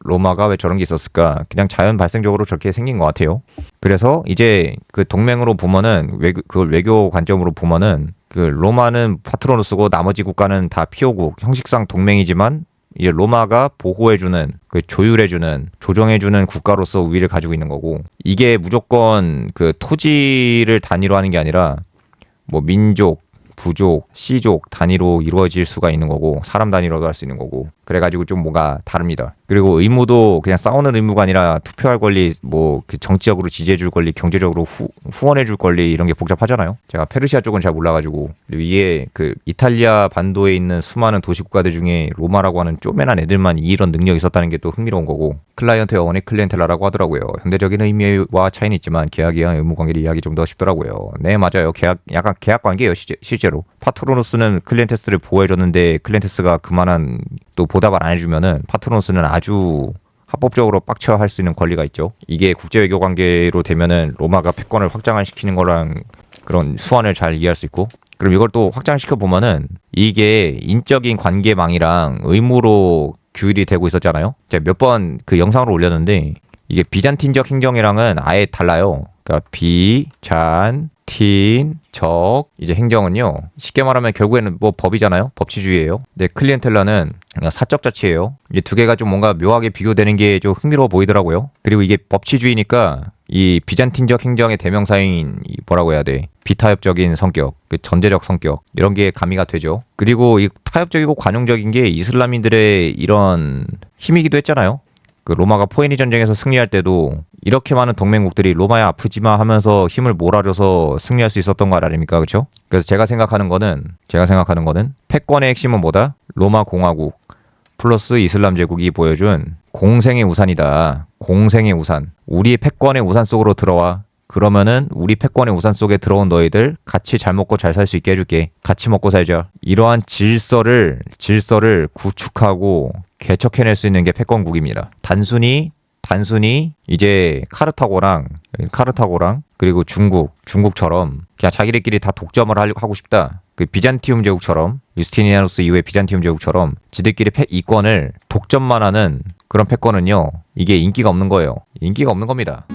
로마가 왜 저런 게 있었을까? 그냥 자연 발생적으로 저렇게 생긴 것 같아요. 그래서 이제 그 동맹으로 보면은, 그걸 외교 관점으로 보면은, 그 로마는 파트로누스고 나머지 국가는 다 피오국, 형식상 동맹이지만 이제 로마가 보호해주는, 그 조율해주는, 조정해주는 국가로서 우위를 가지고 있는 거고, 이게 무조건 그 토지를 단위로 하는 게 아니라 민족, 부족, 씨족 단위로 이루어질 수가 있는 거고 사람 단위로도 할 수 있는 거고 그래가지고 좀 뭔가 다릅니다. 그리고 의무도 그냥 싸우는 의무가 아니라 투표할 권리, 뭐 그 정치적으로 지지해줄 권리, 경제적으로 후원해줄 권리 이런 게 복잡하잖아요. 제가 페르시아 쪽은 잘 몰라가지고 그리고 이게 그 이탈리아 반도에 있는 수많은 도시 국가들 중에 로마라고 하는 쪼매난 애들만 이런 능력이 있었다는 게 또 흥미로운 거고 클라이언트의 어원이 클리엔텔라라고 하더라고요. 현대적인 의미와 차이는 있지만 계약에 의한 의무 관계를 이해하기 좀 더 쉽더라고요. 네 맞아요. 약간 계약 관계예요 실제로. 파트로누스는 클리엔테스를 보호해줬는데 클리엔테스가 그만한 또 보답을 안 해주면은 파트로누스는 아주 합법적으로 빡쳐 할 수 있는 권리가 있죠. 이게 국제 외교 관계로 되면은 로마가 패권을 확장시키는 거랑 그런 수완을 잘 이해할 수 있고 그럼 이걸 또 확장시켜 보면은 이게 인적인 관계망이랑 의무로 규율이 되고 있었잖아요. 제가 몇 번 그 영상으로 올렸는데 이게 비잔틴적 행정이랑은 아예 달라요. 그러니까 비잔틴적 이제 행정은요. 쉽게 말하면 결국에는 뭐 법이잖아요. 법치주의예요. 근데 클리엔텔라는 그냥 사적 자치예요. 이게 두 개가 좀 뭔가 묘하게 비교되는 게 좀 흥미로워 보이더라고요. 그리고 이게 법치주의니까 이 비잔틴적 행정의 대명사인 뭐라고 해야 돼? 비타협적인 성격, 그 전제적 성격 이런 게 가미가 되죠. 그리고 이 타협적이고 관용적인 게 이슬람인들의 이런 힘이기도 했잖아요. 그 로마가 포에니 전쟁에서 승리할 때도 이렇게 많은 동맹국들이 로마야 아프지마 하면서 힘을 몰아줘서 승리할 수 있었던 거 아닙니까? 그렇죠? 그래서 제가 생각하는 거는 패권의 핵심은 뭐다? 로마 공화국 플러스 이슬람 제국이 보여준 공생의 우산이다. 공생의 우산. 우리의 패권의 우산 속으로 들어와. 그러면은 우리 패권의 우산 속에 들어온 너희들 같이 잘 먹고 잘 살 수 있게 해줄게. 같이 먹고 살자. 이러한 질서를 구축하고 개척해낼 수 있는 게 패권국입니다. 단순히 이제 카르타고랑 그리고 중국처럼 그냥 자기들끼리 다 독점을 하고 싶다. 그 비잔티움 제국처럼 유스티니아누스 이후의 비잔티움 제국처럼 지들끼리 이권을 독점만 하는 그런 패권은요. 이게 인기가 없는 거예요. 인기가 없는 겁니다.